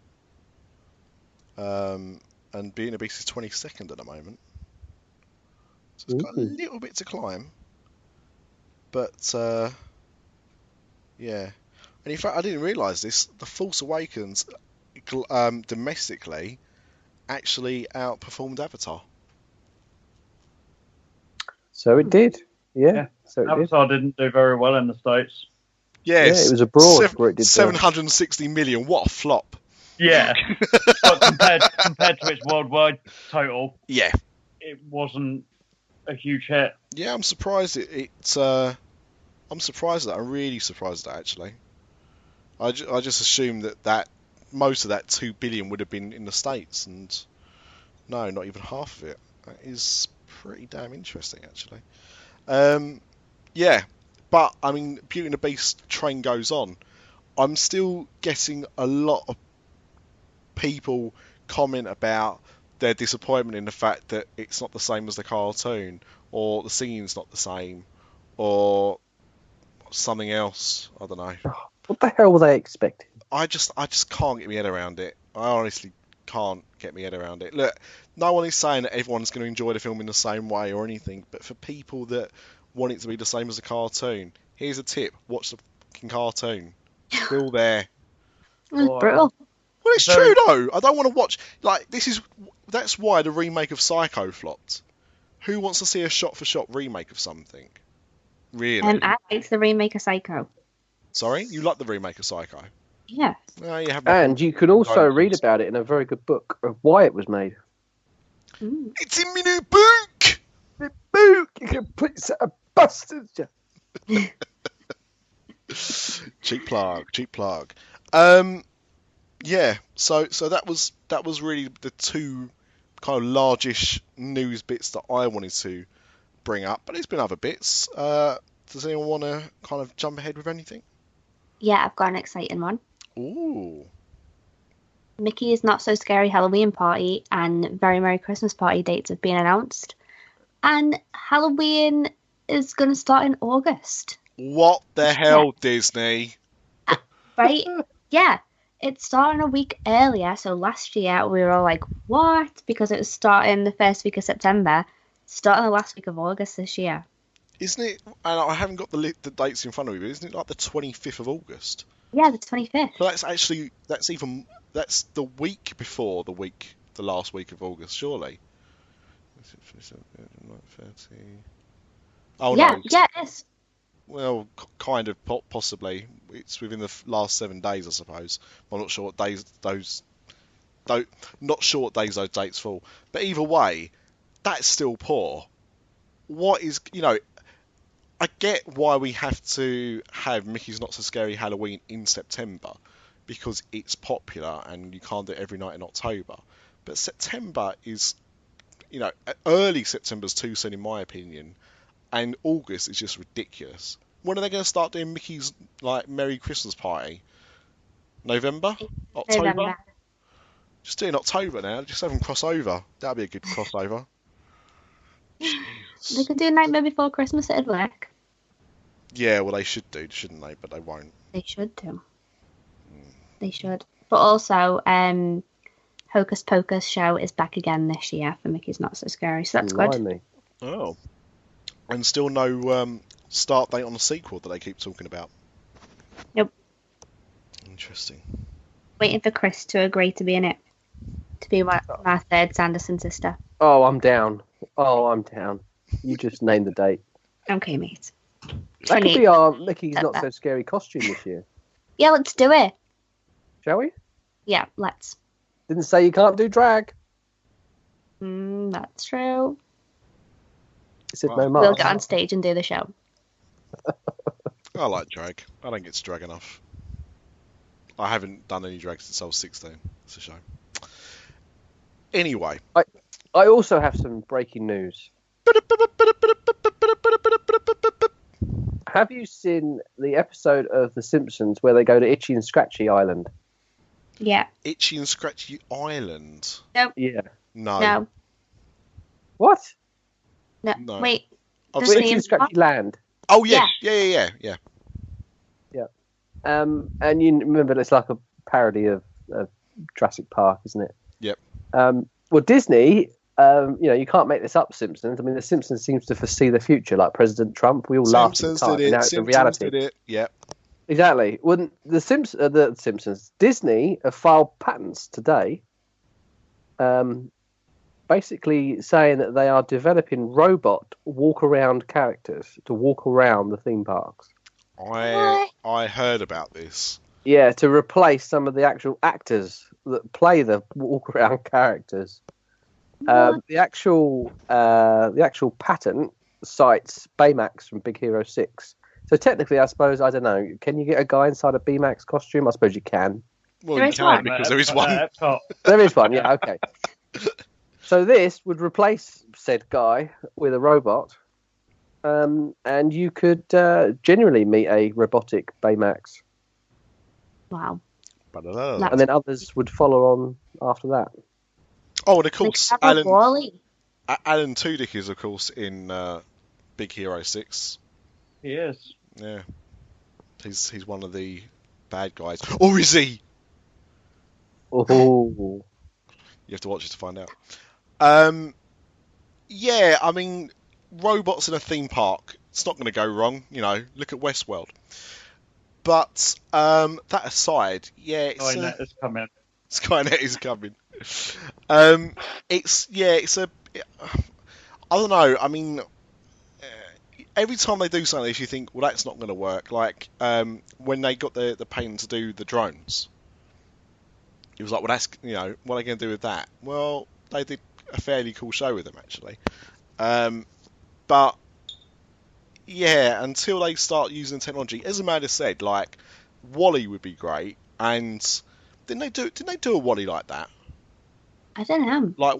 and Beauty and the Beast is 22nd at the moment. So it's got a little bit to climb. But, yeah. And in fact, I didn't realise this. The Force Awakens, domestically, actually outperformed Avatar. So it did. Yeah. So Avatar didn't do very well in the States. Yes. Yeah, it was abroad where it did 760 million. What a flop. Yeah. But compared to its worldwide total, yeah, it wasn't a huge hit. Yeah, I'm surprised I'm surprised at that. I'm really surprised at that, actually. I just assumed that most of that 2 billion would have been in the States, and no, not even half of it. That is pretty damn interesting, actually. Yeah, but I mean, Beauty and the Beast train goes on. I'm still getting a lot of people comment about their disappointment in the fact that it's not the same as the cartoon, or the singing's not the same, or something else. I don't know. What the hell were they expecting? I just can't get my head around it. I honestly can't get my head around it. Look, no one is saying that everyone's going to enjoy the film in the same way or anything, but for people that want it to be the same as the cartoon, here's a tip: watch the fucking cartoon. Still there. Brutal. Well, it's true though. I don't want to watch that's why the remake of Psycho flopped. Who wants to see a shot-for-shot remake of something? Really? I like the remake of Psycho. Sorry, you like the remake of Psycho? Yeah. And you can also read about it in a very good book of why it was made. It's in my new book. The book you can put a bastards. Cheap plug. Yeah. So that was really the two kind of largish news bits that I wanted to bring up, but there's been other bits. Does anyone want to kind of jump ahead with anything? Yeah, I've got an exciting one. Ooh. Mickey's Not So Scary Halloween Party and Very Merry Christmas Party dates have been announced. And Halloween is going to start in August. What the hell, Disney? Right? Yeah. It's starting a week earlier. So last year we were all like, what? Because it was starting the first week of September. Starting the last week of August this year. Isn't it? And I haven't got the dates in front of me, but isn't it like the 25th of August? Yeah, the 25th. So that's the week before the last week of August, surely. Oh yeah, no. Yeah, it is. Well, kind of, possibly. It's within the last 7 days, I suppose. I'm not sure what days those dates fall. But either way, that's still poor. What is, I get why we have to have Mickey's Not So Scary Halloween in September, because it's popular and you can't do it every night in October. But September is, early September's too soon in my opinion, and August is just ridiculous. When are they going to start doing Mickey's Merry Christmas Party? November? October? November. Just do it in October now. Just have them cross over. That'd be a good crossover. They could do Nightmare Before Christmas, it'd work. Yeah, well, they should do, shouldn't they? But they won't. They should do. They should. But also, Hocus Pocus show is back again this year for Mickey's Not So Scary, so that's good. Oh. And still no start date on the sequel that they keep talking about. Nope. Interesting. Waiting for Chris to agree to be in it. To be my third Sanderson sister. Oh, I'm down. You just name the date. Okay, mate. That could be our Mickey's Not So Scary costume this year. Yeah, let's do it. Shall we? Yeah, let's. Didn't say you can't do drag. That's true. Said no more. We'll get on stage and do the show. I like drag. I don't get to drag enough. I haven't done any drag since I was 16. It's a shame. Anyway. I also have some breaking news. Have you seen the episode of The Simpsons where they go to Itchy and Scratchy Island? Yeah. Itchy and Scratchy Island? Nope. Yeah. No. What? No. Wait. Itchy and Scratchy Land. Oh, yes. Yeah. Yeah. And you remember it's like a parody of Jurassic Park, isn't it? Yep. Well, Disney you can't make this up, Simpsons. I mean, the Simpsons seems to foresee the future, like President Trump. We all laugh at the time. Did it. Now it's Simpsons a reality. did it. Yep. Exactly. Well, the Simpsons, Disney have filed patents today, basically saying that they are developing robot walk-around characters to walk around the theme parks. I heard about this. Yeah, to replace some of the actual actors that play the walk-around characters. The actual patent cites Baymax from Big Hero 6. So technically, I suppose, I don't know, can you get a guy inside a Baymax costume? I suppose you can. Well, you can because there is one. There is one, yeah, okay. So this would replace said guy with a robot, and you could genuinely meet a robotic Baymax. Wow. And then others would follow on after that. Oh, and of course, Alan Tudyk is, of course, in Big Hero 6. He is. Yeah. He's one of the bad guys. Or is he? Oh. You have to watch it to find out. Yeah, I mean, robots in a theme park, it's not going to go wrong. Look at Westworld. But that aside, yeah, Skynet is coming. Skynet is coming. I don't know. I mean, every time they do something, you think, well, that's not going to work. Like when they got the patent to do the drones, it was like, well, that's what are they going to do with that? Well, they did a fairly cool show with them actually, but yeah, until they start using technology, as Amanda said, like WALL-E would be great, and didn't they do a WALL-E like that? I don't know. Like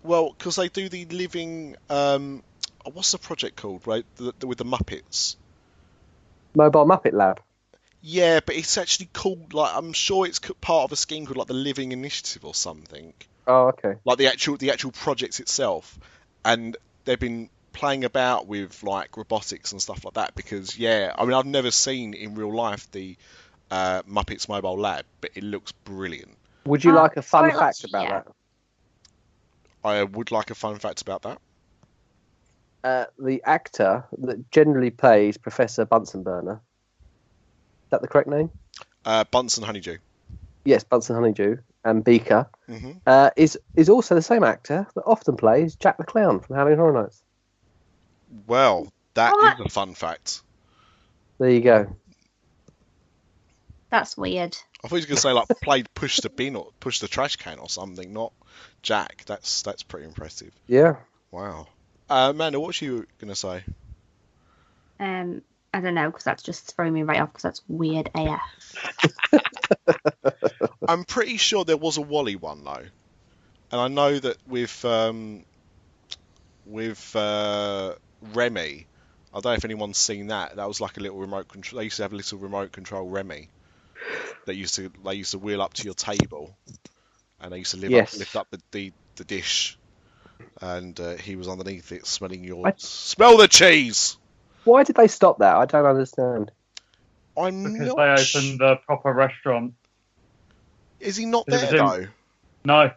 because they do the living. What's the project called? Right, with the Muppets. Mobile Muppet Lab. Yeah, but it's actually called, like, I'm sure it's part of a scheme called like the Living Initiative or something. Oh, okay. Like the actual project itself, and they've been playing about with like robotics and stuff like that because I mean I've never seen in real life the Muppets Mobile Lab, but it looks brilliant. Would you like a fun fact about that? I would like a fun fact about that. The actor that generally plays Professor Bunsen Burner, is that the correct name? Bunsen Honeydew. Yes, Bunsen Honeydew and Beaker Mm-hmm. is also the same actor that often plays Jack the Clown from Halloween Horror Nights. Well, that is a fun fact. There you go. That's weird. I thought you were going to say like played Push the Bin or Push the Trash Can or something, not Jack. That's pretty impressive. Yeah. Wow. Amanda, what was you going to say? I don't know, because that's just throwing me right off, because that's weird AF. I'm pretty sure there was a WALL-E one though, and I know that with Remy, I don't know if anyone's seen that. That was like a little remote control. They used to have a little remote control Remy that used to wheel up to your table, and they used to lift up the dish, and he was underneath it smelling smell the cheese. Why did they stop that? I don't understand. Because they opened the proper restaurant. Is he not there though? No.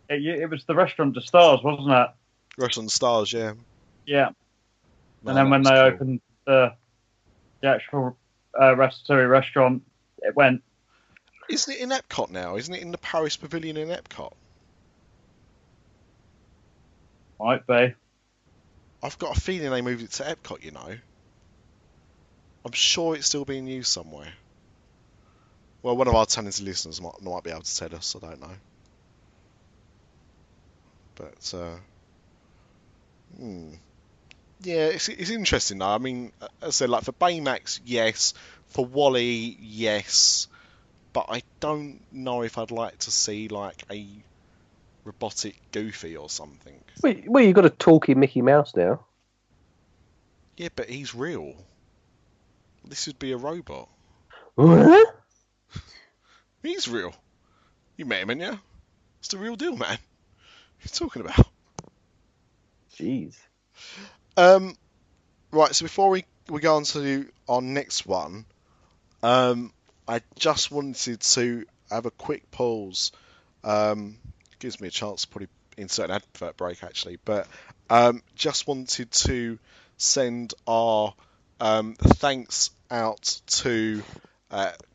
It was the restaurant to Stars, wasn't it? Restaurant Stars, yeah. Yeah. And then when they opened the actual Ratatouille restaurant, it went. Isn't it in Epcot now? Isn't it in the Paris Pavilion in Epcot? Might be. I've got a feeling they moved it to Epcot, you know. I'm sure it's still being used somewhere. Well, one of our talented listeners might be able to tell us, I don't know. But, yeah, it's interesting though. I mean, as I said, like for Baymax, yes. For WALL-E, yes. But I don't know if I'd like to see like a robotic Goofy or something. Well, you've got a talking Mickey Mouse now. Yeah, but he's real. This would be a robot. What? He's real. You met him, ain't you? It's the real deal, man. What are you talking about? Jeez. Right, so before we go on to our next one, I just wanted to have a quick pause, give gives me a chance to probably insert an advert break, actually. But just wanted to send our thanks out to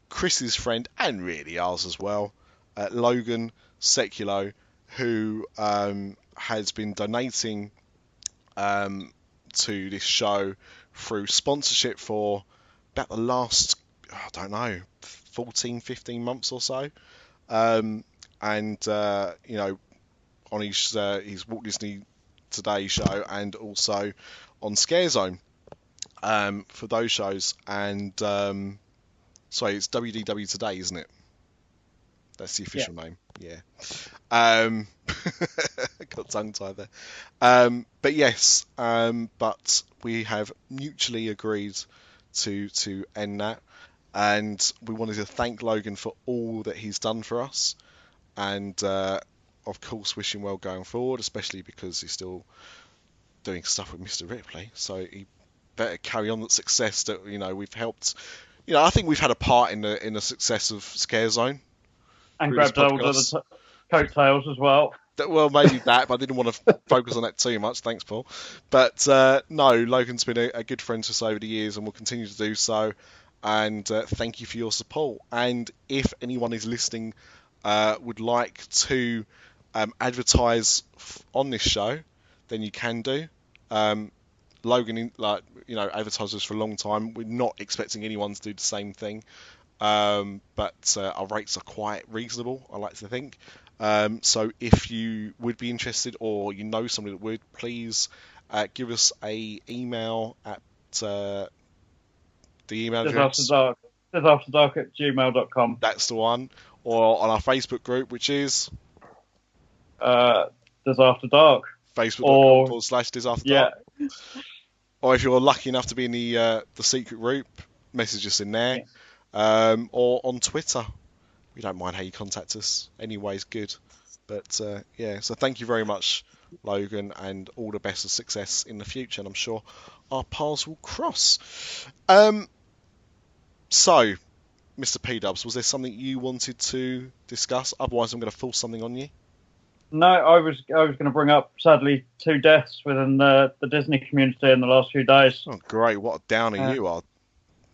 Chris's friend, and really ours as well, Logan Seculo, who has been donating to this show through sponsorship for about the last, 14, 15 months or so. On his Walt Disney Today show, and also on ScareZone for those shows. And sorry, it's WDW Today, isn't it? That's the official name. Yeah. Got tongue tied there. But yes, but we have mutually agreed to end that, and we wanted to thank Logan for all that he's done for us, and of course wish him well going forward, especially because he's still doing stuff with Mr. Ripley, so he better carry on the success that we've helped. I think we've had a part in the success of ScareZone. And grabbed hold of the coattails as well. Well, maybe that, but I didn't want to focus on that too much. Thanks, Paul. But no, Logan's been a good friend to us over the years and will continue to do so. And thank you for your support. And if anyone is listening would like to advertise on this show, then you can do. Logan, advertisers for a long time. We're not expecting anyone to do the same thing. But our rates are quite reasonable, I like to think. So if you would be interested, or somebody that would, please give us a email at the email address. disafterdark@gmail.com. That's the one. Or on our Facebook group, which is Dis After Dark. Facebook.com/Dis After Dark. Yeah. Or if you're lucky enough to be in the secret group, message us in there. Yeah. Or on Twitter. We don't mind how you contact us. Anyway's good. But so thank you very much, Logan, and all the best of success in the future, and I'm sure our paths will cross. So, Mr. P-Dubs, was there something you wanted to discuss? Otherwise, I'm going to force something on you. No, I was going to bring up, sadly, 2 deaths within the Disney community in the last few days. Oh, great. What a downer you are.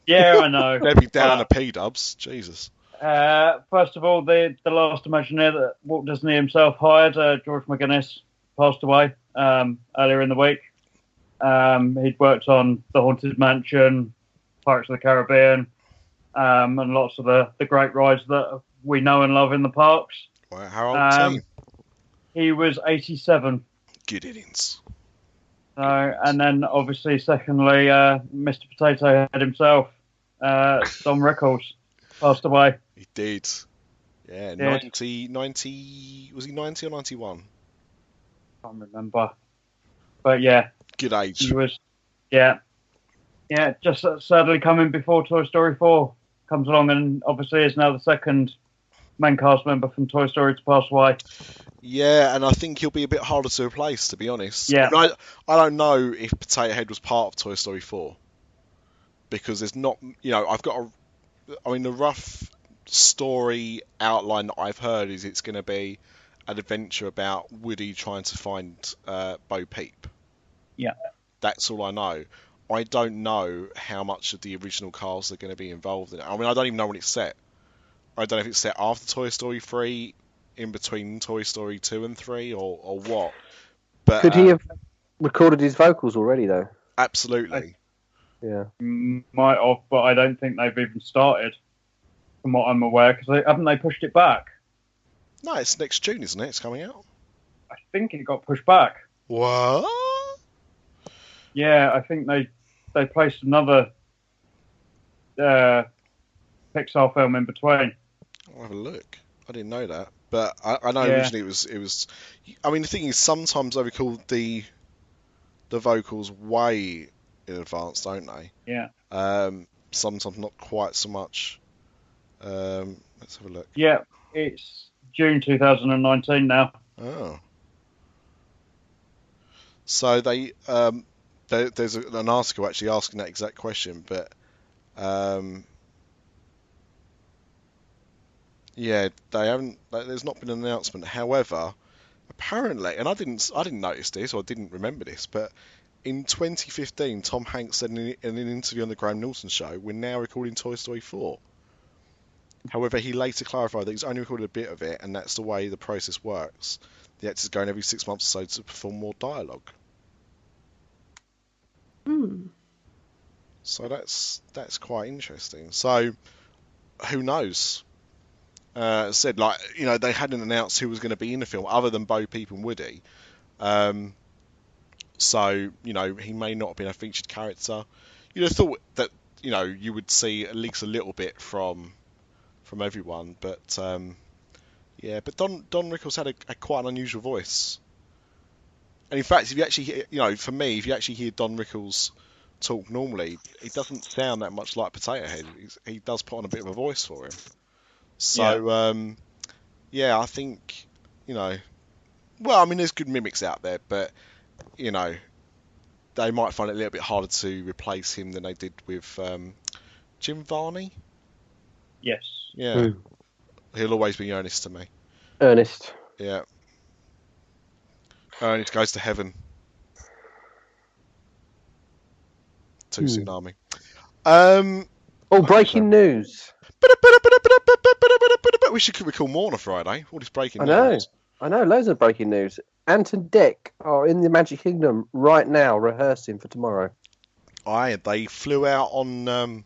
Yeah, I know. Debbie Downer P-Dubs. Jesus. First of all, the last Imagineer that Walt Disney himself hired, George McGuinness, passed away earlier in the week. He'd worked on The Haunted Mansion, Pirates of the Caribbean, and lots of the great rides that we know and love in the parks. Well, how old was he? He was 87. Good innings. And then, obviously, secondly, Mr. Potato Head himself, Don Rickles, passed away. He did. Yeah, 90, was he 90 or 91? I can't remember. But yeah. Good age. He was, yeah, just sadly coming before Toy Story 4 comes along, and obviously is now the second main cast member from Toy Story to pass away. Yeah, and I think he'll be a bit harder to replace, to be honest. Yeah. I don't know if Potato Head was part of Toy Story 4. Because there's not, I've got the rough story outline that I've heard is it's going to be an adventure about Woody trying to find Bo Peep. Yeah. That's all I know. I don't know how much of the original cast are going to be involved in it. I don't even know when it's set. I don't know if it's set after Toy Story 3, in between Toy Story 2 and 3, or what. But could he have recorded his vocals already, though? Absolutely. Yeah. Might have, but I don't think they've even started, from what I'm aware, because haven't they pushed it back? No, it's next June, isn't it? It's coming out. I think it got pushed back. What? Yeah, I think they placed another Pixar film in between. I'll have a look. I didn't know that, but I know originally it was. I mean, the thing is, sometimes they record the vocals way in advance, don't they? Yeah. Sometimes not quite so much. Let's have a look. Yeah, it's June 2019 now. Oh. So there's an article actually asking that exact question, but Yeah, they haven't. There's not been an announcement. However, apparently, and I didn't notice this or I didn't remember this, but in 2015, Tom Hanks said in an interview on the Graham Norton show, "We're now recording Toy Story 4." However, he later clarified that he's only recorded a bit of it, and that's the way the process works. The actors go in every 6 months or so to perform more dialogue. So that's quite interesting. So who knows? Said they hadn't announced who was going to be in the film other than Bo Peep and Woody. So he may not have been a featured character. You'd have thought that you would see at least a little bit from everyone, but but Don Rickles had a quite an unusual voice. And in fact, if you actually for me, if you actually hear Don Rickles talk normally, he doesn't sound that much like Potato Head. He does put on a bit of a voice for him. So I think there's good mimics out there, but they might find it a little bit harder to replace him than they did with Jim Varney. Yes. Yeah. He'll always be Ernest to me. Ernest. Yeah. Ernest goes to heaven. To Tsunami. Breaking news. We should record more on a Friday. All this breaking news. I know, loads of breaking news. Ant and Dec are in the Magic Kingdom right now, rehearsing for tomorrow. They flew out on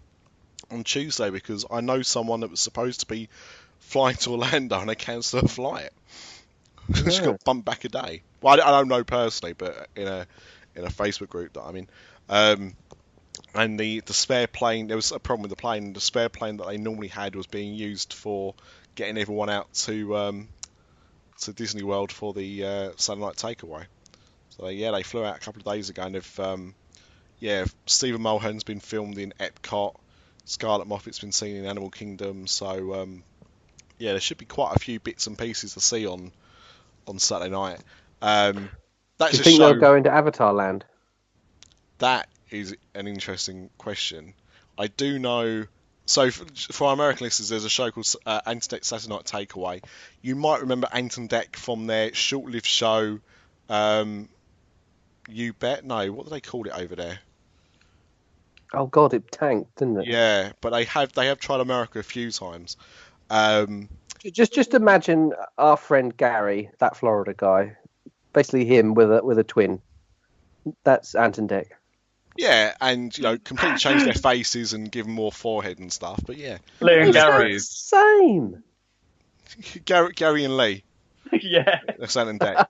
Tuesday because I know someone that was supposed to be flying to Orlando and they cancelled a flight. She got bumped back a day. Well, I don't know personally, but in a Facebook group that I'm in. And the spare plane, there was a problem with the plane. The spare plane that they normally had was being used for getting everyone out to Disney World for the Saturday night takeaway. So they flew out a couple of days ago, and Stephen Mulhern's been filmed in Epcot. Scarlett Moffat's been seen in Animal Kingdom. So there should be quite a few bits and pieces to see on Saturday night. Do you think they'll go into Avatar Land? That is an interesting question. I do know. So for our American listeners, there's a show called Ant and Dec Saturday Night Takeaway. You might remember Ant and Dec from their short-lived show. You Bet? No, what do they call it over there? Oh God, it tanked, didn't it? Yeah, but they have tried America a few times. Just imagine our friend Gary, that Florida guy, basically him with a twin. That's Ant and Dec. Yeah, and completely change their faces and give them more forehead and stuff. But yeah, Lee and Gary is same. Gary and Lee. Yeah, that's Ant and Dec.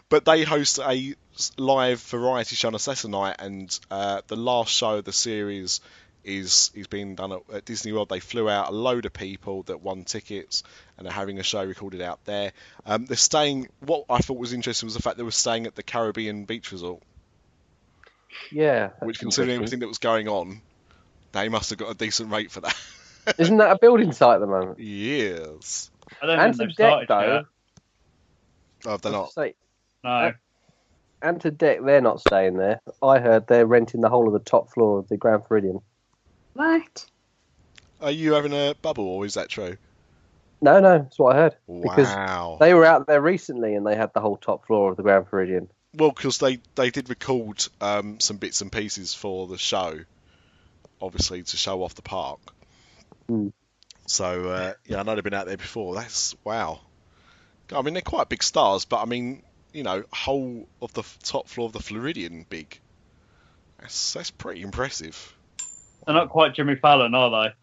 But they host a live variety show on a Saturday night, and the last show of the series is being done at Disney World. They flew out a load of people that won tickets, and they're having a show recorded out there. They're staying. What I thought was interesting was the fact they were staying at the Caribbean Beach Resort. Yeah, which, considering everything that was going on, they must have got a decent rate for that. Isn't that a building site at the moment? Yes. I don't think they've started yet. Oh, they're not. No. Ant and Dec, they're not staying there. I heard they're renting the whole of the top floor of the Grand Floridian. What? Are you having a bubble, or is that true? No, that's what I heard. Wow. Because they were out there recently and they had the whole top floor of the Grand Floridian. Well, because they did record some bits and pieces for the show, obviously, to show off the park. Mm. So, I know they've been out there before. That's, wow. I mean, they're quite big stars, but I mean, whole of the top floor of the Floridian big. That's pretty impressive. They're not quite Jimmy Fallon, are they?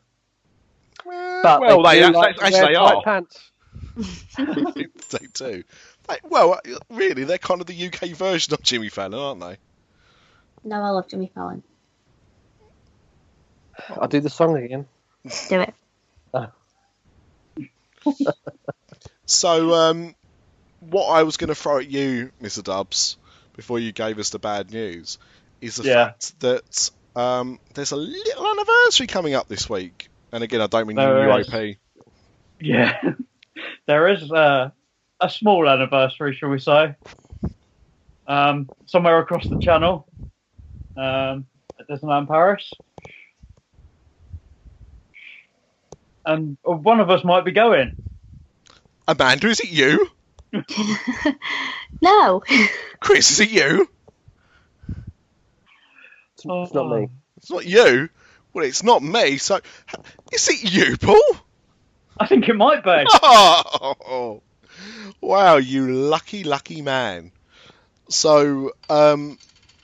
Well, they are. Pants. They do. Well, really, they're kind of the UK version of Jimmy Fallon, aren't they? No, I love Jimmy Fallon. I'll do the song again. Do it. So, what I was going to throw at you, Mr. Dubs, before you gave us the bad news, is the fact that there's a little anniversary coming up this week. And again, I don't mean UOP. Yeah. There is a small anniversary, shall we say. Somewhere across the channel. At Disneyland Paris. And one of us might be going. Amanda, is it you? No. Chris, is it you? It's not me. It's not you? Well, it's not me, so... Is it you, Paul? I think it might be. Oh, wow, you lucky, lucky man. So,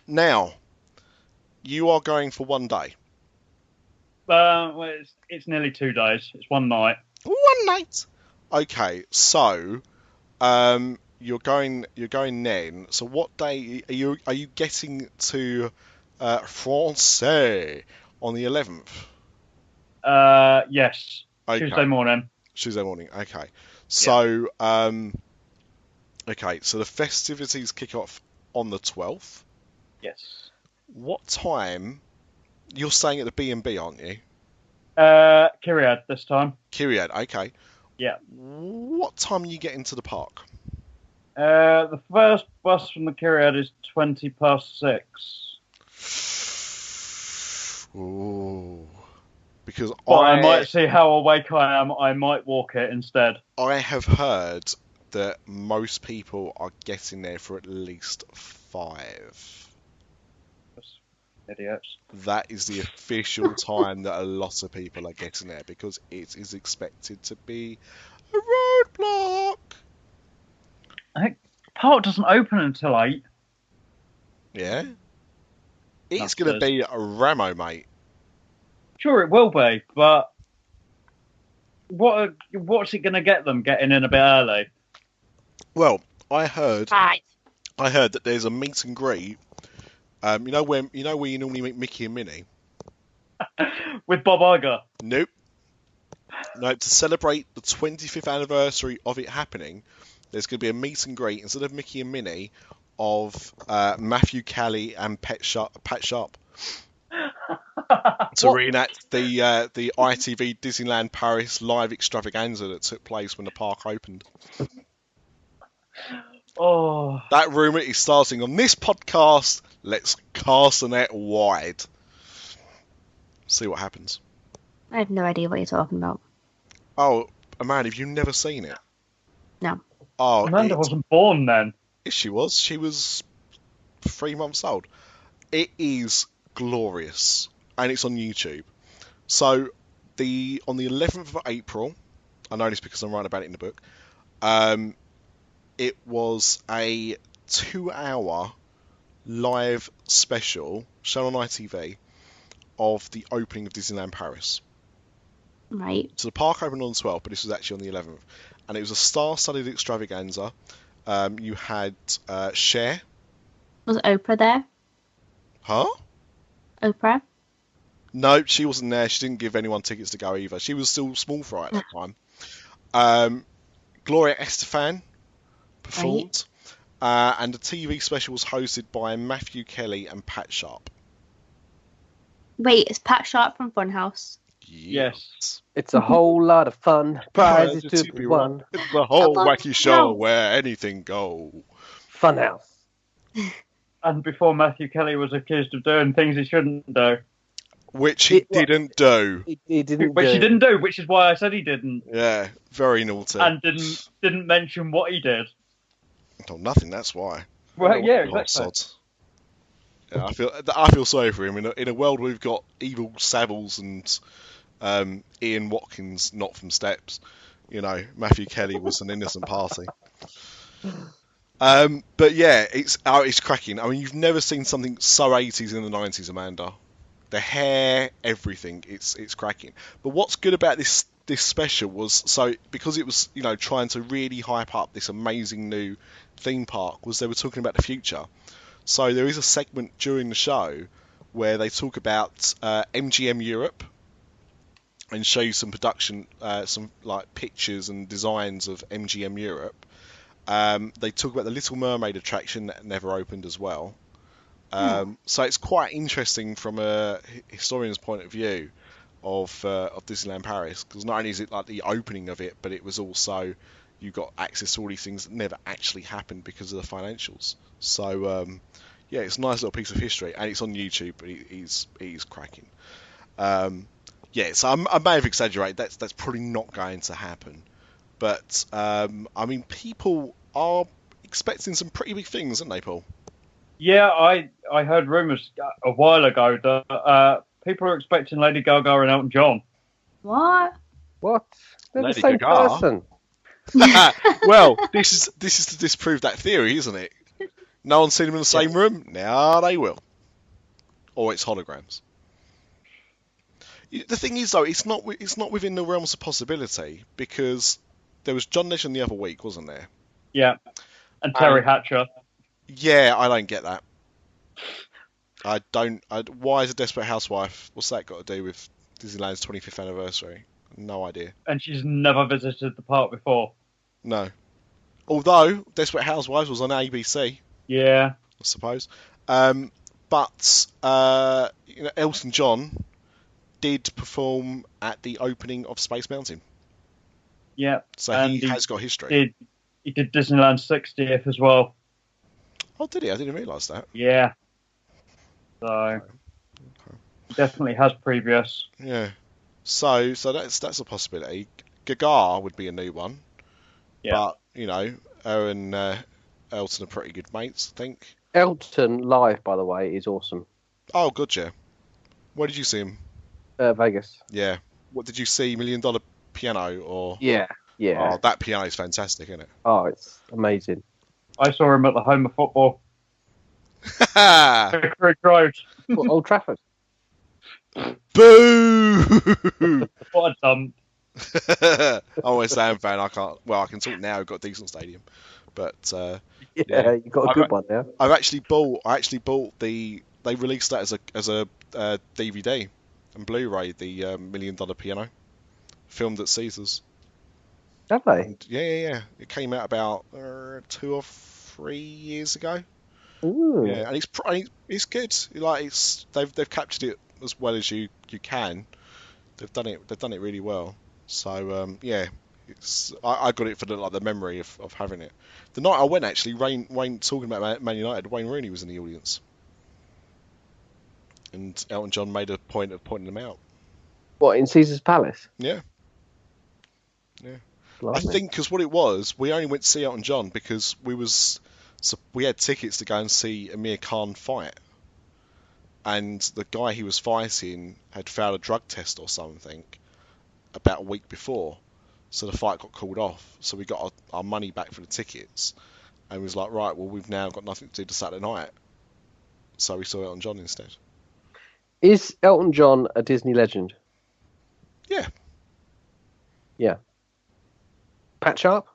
now, you are going for one day. Well, it's nearly 2 days. It's one night. One night. Okay, so you're going then. So what day are you getting to France on the 11th? Yes. Okay. Tuesday morning. Tuesday morning. Okay. So okay, so the festivities kick off on the 12th. Yes. What time? You're staying at the B&B, aren't you? Kyriad this time. Kyriad, okay. Yeah. What time are you getting to the park? The first bus from the Kyriad is 6:20. Ooh. Because I might see how awake I am. I might walk it instead. I have heard that most people are getting there for at least 5. Idiots. That is the official time that a lot of people are getting there because it is expected to be a roadblock. I think park doesn't open until 8. Yeah? It's going to be a ramo, mate. Sure, it will be, but what's it going to get them getting in a bit early? Well, I heard that there's a meet and greet. You know where you normally meet Mickey and Minnie? With Bob Iger? Nope. No, to celebrate the 25th anniversary of it happening, there's going to be a meet and greet instead of Mickey and Minnie of Matthew Kelly and Pat Sharp to reenact the ITV Disneyland Paris live extravaganza that took place when the park opened. Oh, that rumour is starting on this podcast. Let's cast the net wide. See what happens. I have no idea what you're talking about. Oh, Amanda, have you never seen it? No. Oh, Amanda wasn't born then. Yes, she was. She was 3 months old. It is glorious, and it's on YouTube. So, on the 11th of April, I know this because I'm writing about it in the book. It was a 2-hour live special shown on ITV of the opening of Disneyland Paris. Right. So the park opened on the 12th, but this was actually on the 11th. And it was a star-studded extravaganza. You had Cher. Was Oprah there? Huh? Oprah? No, she wasn't there. She didn't give anyone tickets to go either. She was still small fry at that time. Gloria Estefan performed. Right. And the TV special was hosted by Matthew Kelly and Pat Sharp. Wait, is Pat Sharp from Funhouse? Yes. It's a whole lot of fun. Prizes to be won. It's the whole wacky show where anything goes. Funhouse. And before Matthew Kelly was accused of doing things he shouldn't do. Which he didn't do. He didn't Which he didn't do, which is why I said he didn't. Yeah, very naughty. And didn't mention what he did. Oh, nothing, that's why. Well, yeah, exactly. Yeah, I feel sorry for him. In a world where we've got evil Savills and Ian Watkins not from Steps, Matthew Kelly was an innocent party. But yeah, it's cracking. I mean, you've never seen something so 80s in the 90s, Amanda. The hair, everything, it's cracking. But what's good about this special was, because it was, trying to really hype up this amazing new theme park, was they were talking about the future. So there is a segment during the show where they talk about MGM Europe and show you some production, some like pictures and designs of MGM Europe. They talk about the Little Mermaid attraction that never opened as well. So it's quite interesting from a historian's point of view of Disneyland Paris, because not only is it like the opening of it, but it was also, you got access to all these things that never actually happened because of the financials. So it's a nice little piece of history, and it's on YouTube. It is cracking. Yeah, so I may have exaggerated. That's probably not going to happen. But, I mean, people are expecting some pretty big things, aren't they, Paul? Yeah, I heard rumours a while ago that people are expecting Lady Gaga and Elton John. What? They're Lady the same Gaga? person. Well, this is to disprove that theory, isn't it? No one's seen them in the same room. Now they will. Or it's holograms. The thing is, though, it's not within the realms of possibility, because there was John Legend the other week, wasn't there? Yeah, and Terry Hatcher. Yeah, I don't get that. I don't. Why is a Desperate Housewife? What's that got to do with Disneyland's 25th anniversary? No idea. And she's never visited the park before. No. Although Desperate Housewives was on ABC. Yeah. I suppose. But Elton John did perform at the opening of Space Mountain. Yeah. So he has got history. He did Disneyland's 60th as well. Oh, did he? I didn't realise that. Yeah. So he definitely has previous. Yeah. So that's a possibility. Gaga would be a new one. Yeah. But, her and Elton are pretty good mates, I think. Elton live, by the way, is awesome. Oh, good, yeah. Where did you see him? Vegas. Yeah. What did you see? $1 Million Piano or? Yeah. Oh, that piano is fantastic, isn't it? Oh, it's amazing. I saw him at the home of football. Vicarage Road. Old Trafford. Boo! What a dump. I'm a Sam fan. I can't. Well, I can talk now. We've got a decent stadium, but yeah, you got a good one now. I actually bought the. They released that as a DVD and Blu-ray. The $1 Million Piano, filmed at Caesars. Have they? And yeah. It came out about 2 or 3 years ago. Ooh. Yeah, and it's good. Like they've captured it as well as you can. They've done it really well. So yeah, I got it for the memory of having it. The night I went, actually, Wayne talking about Man United, Wayne Rooney was in the audience, and Elton John made a point of pointing them out. What, in Caesar's Palace? Yeah. Blimey. I think because what it was, we only went to see Elton John because we had tickets to go and see Amir Khan fight, and the guy he was fighting had failed a drug test or something about a week before, so the fight got called off. So we got our money back for the tickets, and we was like, right, well, we've now got nothing to do to Saturday night, so we saw Elton John instead. Is Elton John a Disney legend? Yeah. Yeah. Pat Sharp?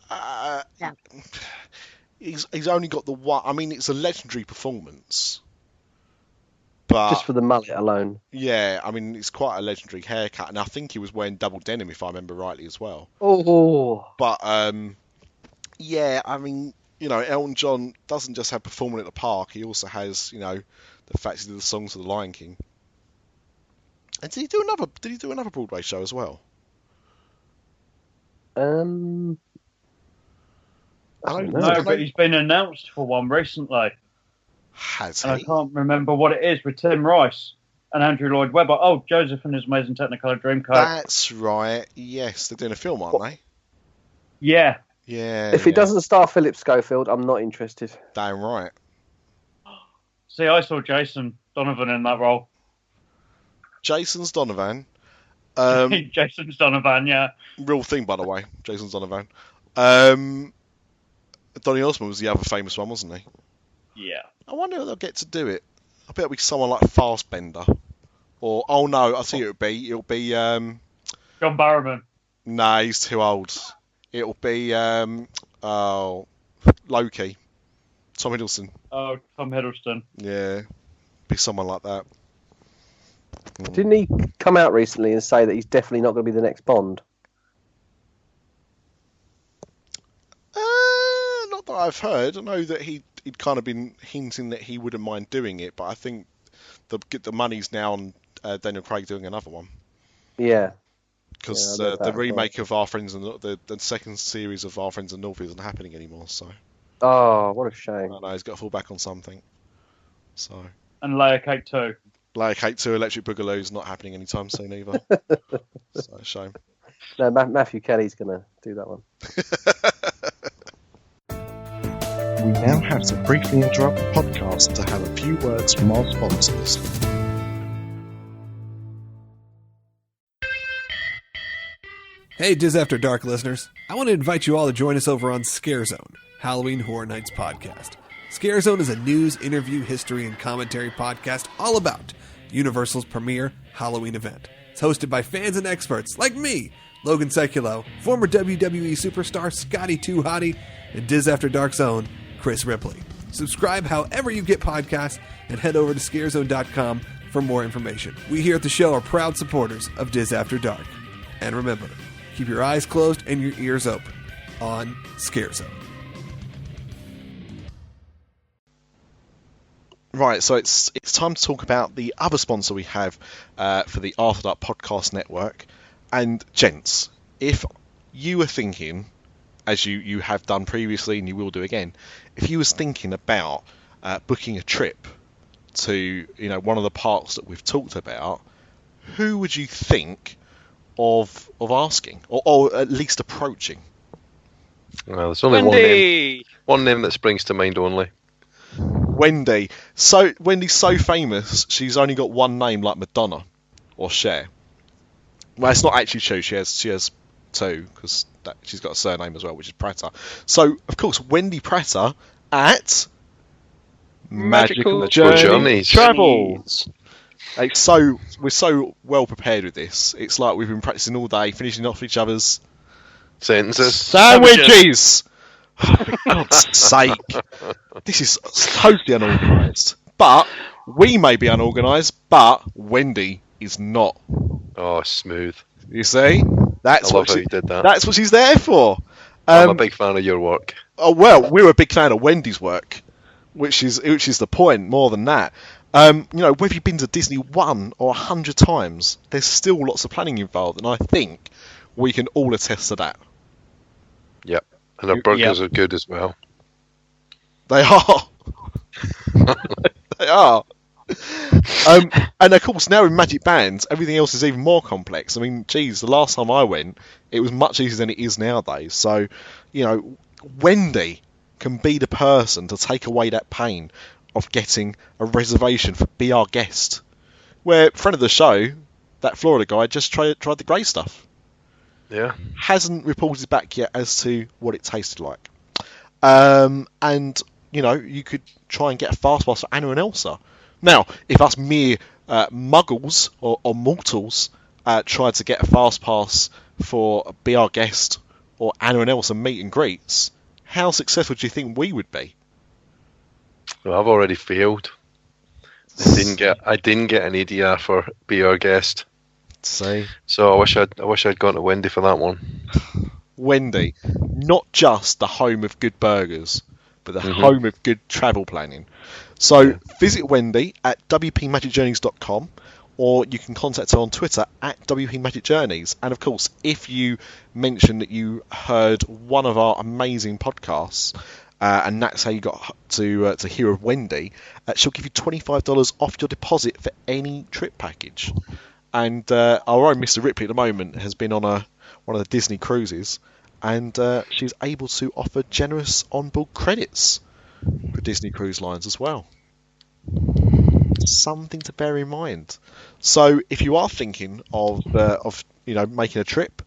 Yeah. He's only got the one. I mean, it's a legendary performance. But just for the mullet alone. Yeah, I mean, it's quite a legendary haircut, and I think he was wearing double denim, if I remember rightly, as well. Oh. But yeah, I mean, Elton John doesn't just have performing at the park; he also has, the fact he did the songs for the Lion King. And did he do another Broadway show as well? I don't know. No, but he's been announced for one recently. Has and he? I can't remember what it is, with Tim Rice and Andrew Lloyd Webber. Oh, Joseph and His Amazing Technicolor Dreamcoat. That's right. Yes, they're doing a film, aren't they? Yeah. Yeah. If it doesn't star Philip Schofield, I'm not interested. Damn right. See, I saw Jason Donovan in that role. Jason's Donovan. Jason's Donovan, yeah. Real thing, by the way. Jason's Donovan. Donny Osmond was the other famous one, wasn't he? Yeah. I wonder if they'll get to do it. I bet it'll be someone like Fastbender. Or, oh no, I'll see who it'll be. It'll be... John Barrowman. Nah, he's too old. It'll be... Loki. Tom Hiddleston. Oh, Tom Hiddleston. Yeah. Be someone like that. Didn't he come out recently and say that he's definitely not going to be the next Bond? Not that I've heard. I know that he'd kind of been hinting that he wouldn't mind doing it, but I think the money's now on Daniel Craig doing another one. Yeah. Because the remake of Our Friends and the second series of Our Friends and North isn't happening anymore. So. Oh, what a shame. I know, he's got to fall back on something. So. And Layer Cake 2. Layer Cake 2 Electric Boogaloo's not happening anytime soon either. So, shame. No, Matthew Kelly's going to do that one. We now have to briefly interrupt the podcast to have a few words from our sponsors. Hey, Dis After Dark listeners. I want to invite you all to join us over on ScareZone, Halloween Horror Nights podcast. ScareZone is a news, interview, history, and commentary podcast all about Universal's premier Halloween event. It's hosted by fans and experts like me, Logan Seculo, former WWE superstar Scotty 2 Hottie, and Dis After Dark's own Chris Ripley. Subscribe however you get podcasts and head over to ScareZone.com for more information. We here at the show are proud supporters of Dis After Dark. And remember, keep your eyes closed and your ears open on ScareZone. Right, so it's time to talk about the other sponsor we have for the After Dark Podcast Network. And gents, if you were thinking, as you have done previously and you will do again, if you was thinking about booking a trip to one of the parks that we've talked about, who would you think of asking or at least approaching? Well, there's only one name that springs to mind only. Wendy. So Wendy's so famous, she's only got one name like Madonna or Cher. Well, it's not actually true. She has two because she's got a surname as well, which is Prater. So of course, Wendy Prater at Magical Journeys Travel. We're so well prepared with this. It's like we've been practicing all day, finishing off each other's sentences. Sandwiches. For God's sake, this is totally unorganised. But we may be unorganised, but Wendy is not. Oh, smooth. You see, I love how you did that. That's what she's there for. I'm a big fan of your work. Oh well, we're a big fan of Wendy's work, which is the point. More than that, whether you've been to Disney 1 or 100 times, there's still lots of planning involved, and I think we can all attest to that. Yep. And our burgers are good as well. They are. They are. And of course, now with Magic Bands, everything else is even more complex. I mean, geez, the last time I went, it was much easier than it is nowadays. So, Wendy can be the person to take away that pain of getting a reservation for Be Our Guest. Where, friend of the show, that Florida guy, just tried the grey stuff. Yeah. Hasn't reported back yet as to what it tasted like. And, you could try and get a fast pass for Anna and Elsa. Now, if us mere muggles or mortals tried to get a fast pass for Be Our Guest or Anna and Elsa meet and greets, how successful do you think we would be? Well, I've already failed. I didn't get an ADR for Be Our Guest. See? So I wish I'd gone to Wendy for that one. Wendy, not just the home of good burgers, but the home of good travel planning. So visit Wendy at wpmagicjourneys.com, or you can contact her on Twitter at wpmagicjourneys. And of course, if you mention that you heard one of our amazing podcasts, and that's how you got to hear of Wendy, she'll give you $25 off your deposit for any trip package. And our own Mr. Ripley at the moment has been on one of the Disney cruises, and she's able to offer generous onboard credits for Disney Cruise Lines as well. Something to bear in mind. So if you are thinking of making a trip,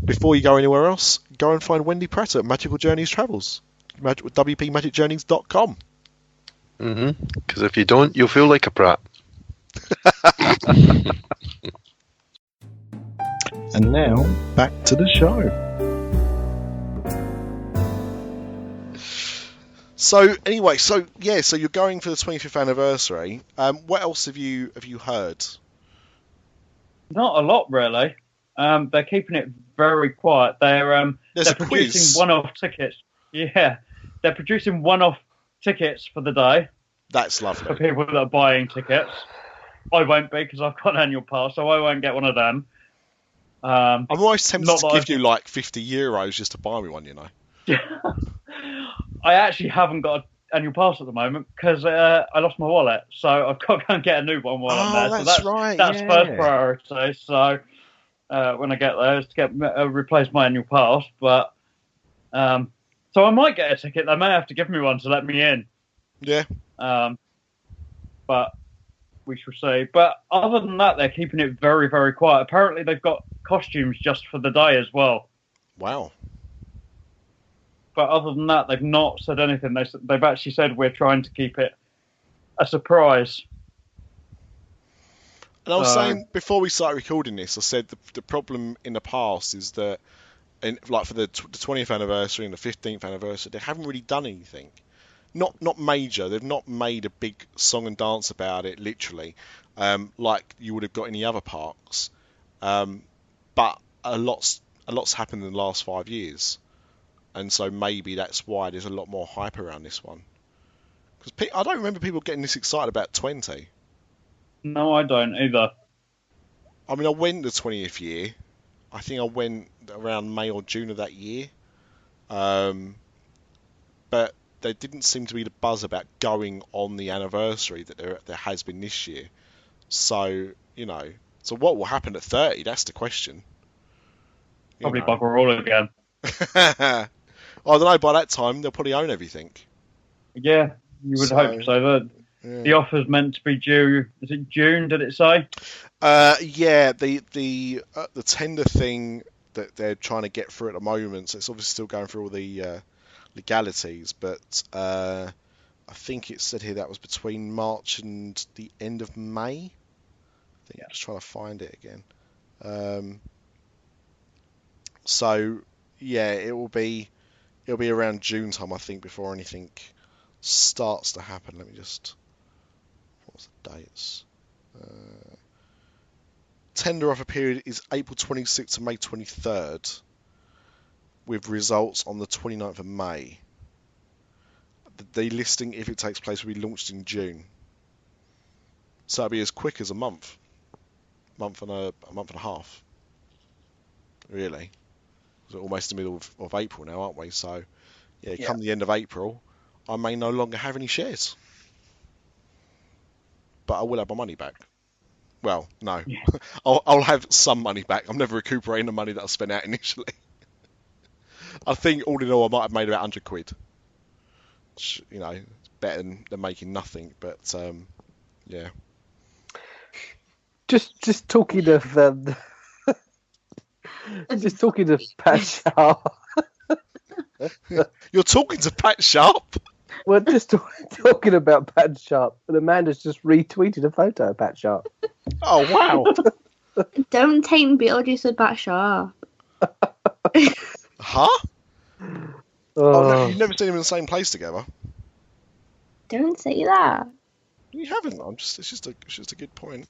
before you go anywhere else, go and find Wendy Prater at Magical Journeys Travels, wpmagicjourneys.com. Because if you don't, you'll feel like a prat. And now, back to the show. So anyway, so you're going for the 25th anniversary. What else have you heard? Not a lot, really. They're keeping it very quiet. They're producing one-off tickets. Yeah, they're producing one-off tickets for the day. That's lovely. For people that are buying tickets. I won't be because I've got an annual pass, so I won't get one of them. I'm always tempted to give you like €50 just to buy me one, I actually haven't got annual pass at the moment because I lost my wallet, so I've got to go and get a new one while I'm there. That's So right. That's first priority. So when I get there, is to replace my annual pass. But so I might get a ticket. They may have to give me one to let me in. Yeah. But we shall see. But other than that, they're keeping it very, very quiet. Apparently, they've got costumes just for the day as well. Wow. But other than that, they've not said anything. They've actually said we're trying to keep it a surprise. And I was saying, before we started recording this, I said the problem in the past is that, like for the 20th anniversary and the 15th anniversary, they haven't really done anything. Not major. They've not made a big song and dance about it, literally, like you would have got in the other parks. But a lot's happened in the last 5 years, and so maybe that's why there's a lot more hype around this one. Because I don't remember people getting this excited about 20. No, I don't either. I mean, I went the 20th year. I think I went around May or June of that year. But there didn't seem to be the buzz about going on the anniversary that there has been this year. So, so what will happen at 30? That's the question. Probably bugger all again. I don't know, by that time, they'll probably own everything. Yeah, you would hope so. The offer's meant to be due. Is it June? Did it say? Yeah, the tender thing that they're trying to get through at the moment. So it's obviously still going through all the legalities, but I think it said here that was between March and the end of May. I'm just trying to find it again. So yeah, it'll be around June time, I think, before anything starts to happen. Let me just. What's the dates? Tender offer period is April 26th to May 23rd, with results on the 29th of May. The listing, if it takes place, will be launched in June. So it'll be as quick as a month and a half, really. We're almost in the middle of April now, aren't we? So, come the end of April, I may no longer have any shares. But I will have my money back. Well, no. Yeah. I'll have some money back. I'm never recuperating the money that I spent out initially. I think, all in all, I might have made about 100 quid. Which, it's better than making nothing. But, yeah. Just talking of... just talking to Pat Sharp. You're talking to Pat Sharp? We're just talking about Pat Sharp, and Amanda's just retweeted a photo of Pat Sharp. Oh, wow. Don't take Beetlejuice with Pat Sharp. Huh? No, you've never seen them in the same place together. Don't say that. You haven't. It's just a good point.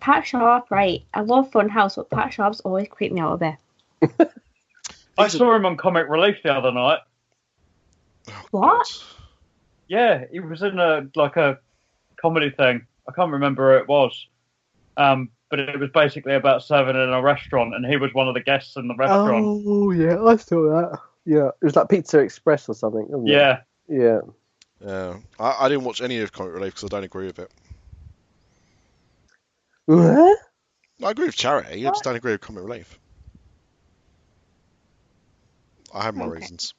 Pat Sharp, right? I love Funhouse, but Pat Sharp's always creeped me out a bit. I saw him on Comic Relief the other night. Oh, what? God. Yeah, he was in a comedy thing. I can't remember who it was. But it was basically about serving in a restaurant, and he was one of the guests in the restaurant. Oh, yeah, I saw that. Yeah, it was like Pizza Express or something, wasn't it? Yeah. Yeah. I didn't watch any of Comic Relief because I don't agree with it. What? I agree with Charity. I just don't agree with Comic Relief. I have my reasons.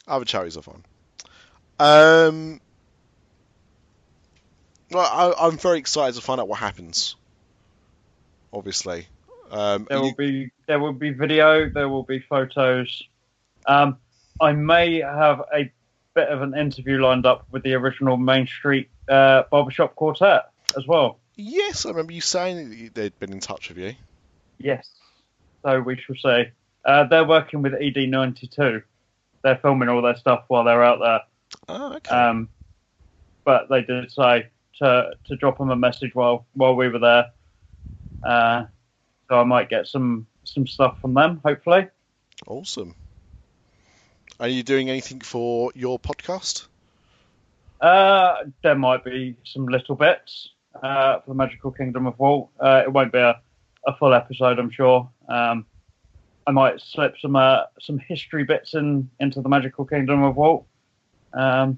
Other charities are fine. Well, I'm very excited to find out what happens. Obviously, there will be video. There will be photos. I may have a bit of an interview lined up with the original Main Street Barbershop Quartet as well. Yes, I remember you saying that they'd been in touch with you. Yes. So we shall see. They're working with ED92. They're filming all their stuff while they're out there. Oh, okay. But they did say to drop them a message while we were there. So I might get some stuff from them, hopefully. Awesome. Are you doing anything for your podcast? There might be some little bits for the Magical Kingdom of Walt. It won't be a full episode, I'm sure. I might slip some history bits into the Magical Kingdom of Walt. So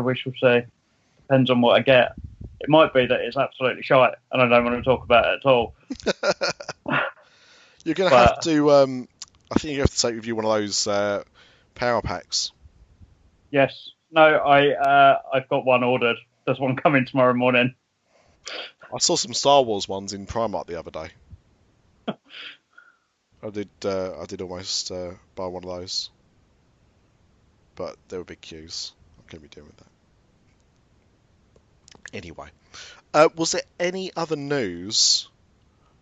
we shall see. Depends on what I get. It might be that it's absolutely shite, and I don't want to talk about it at all. You're going to have to. I think you have to take with you one of those power packs. Yes. No, I've got one ordered. There's one coming tomorrow morning. I saw some Star Wars ones in Primark the other day. I did almost buy one of those, but there were big queues. I couldn't be dealing with that. Anyway, was there any other news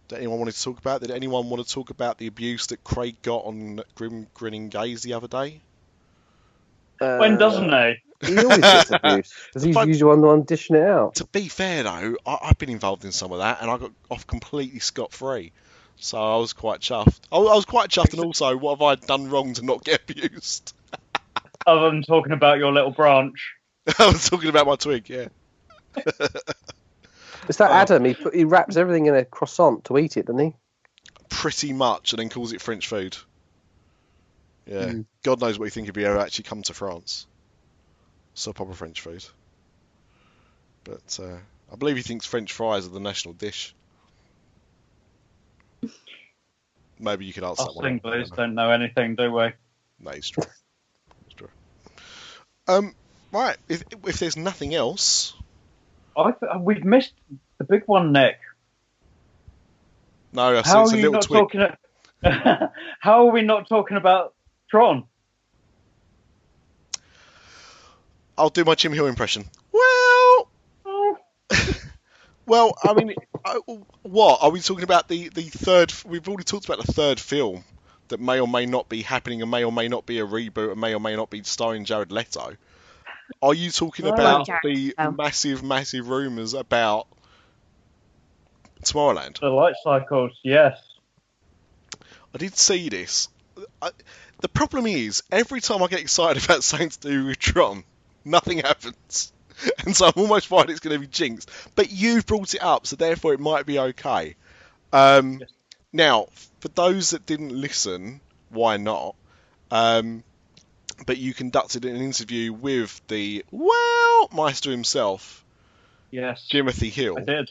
that anyone wanted to talk about? Did anyone want to talk about the abuse that Craig got on Grinning Gaze the other day? When doesn't he? He always gets abuse because he's usually the one dishing it out. To be fair though, I've been involved in some of that, and I got off completely scot-free. So I was quite chuffed. I was quite chuffed, and also, what have I done wrong to not get abused? Other than talking about your little branch. I was talking about my twig, yeah. It's that Adam, he wraps everything in a croissant to eat it, doesn't he? Pretty much, and then calls it French food. Yeah, God knows what he think if he ever actually come to France. So proper French food. But I believe he thinks French fries are the national dish. Maybe you could answer that one. Us English don't know anything, do we? No, it's true. It's true. Right, if there's nothing else... we've missed the big one, Nick. No, it's a little twig. How are we not talking about Tron? I'll do my Jim Hill impression. Well, I mean, what? Are we talking about the third... We've already talked about the third film that may or may not be happening and may or may not be a reboot and may or may not be starring Jared Leto. Are you talking about the massive, massive rumours about Tomorrowland? The light cycles, yes. I did see this. The problem is, every time I get excited about something to do with Tron, nothing happens. And so I'm almost worried it's going to be jinxed. But you've brought it up, so therefore it might be okay. Yes. Now, for those that didn't listen, why not? But you conducted an interview with the Meister himself, yes, Jimothy Hill. I did.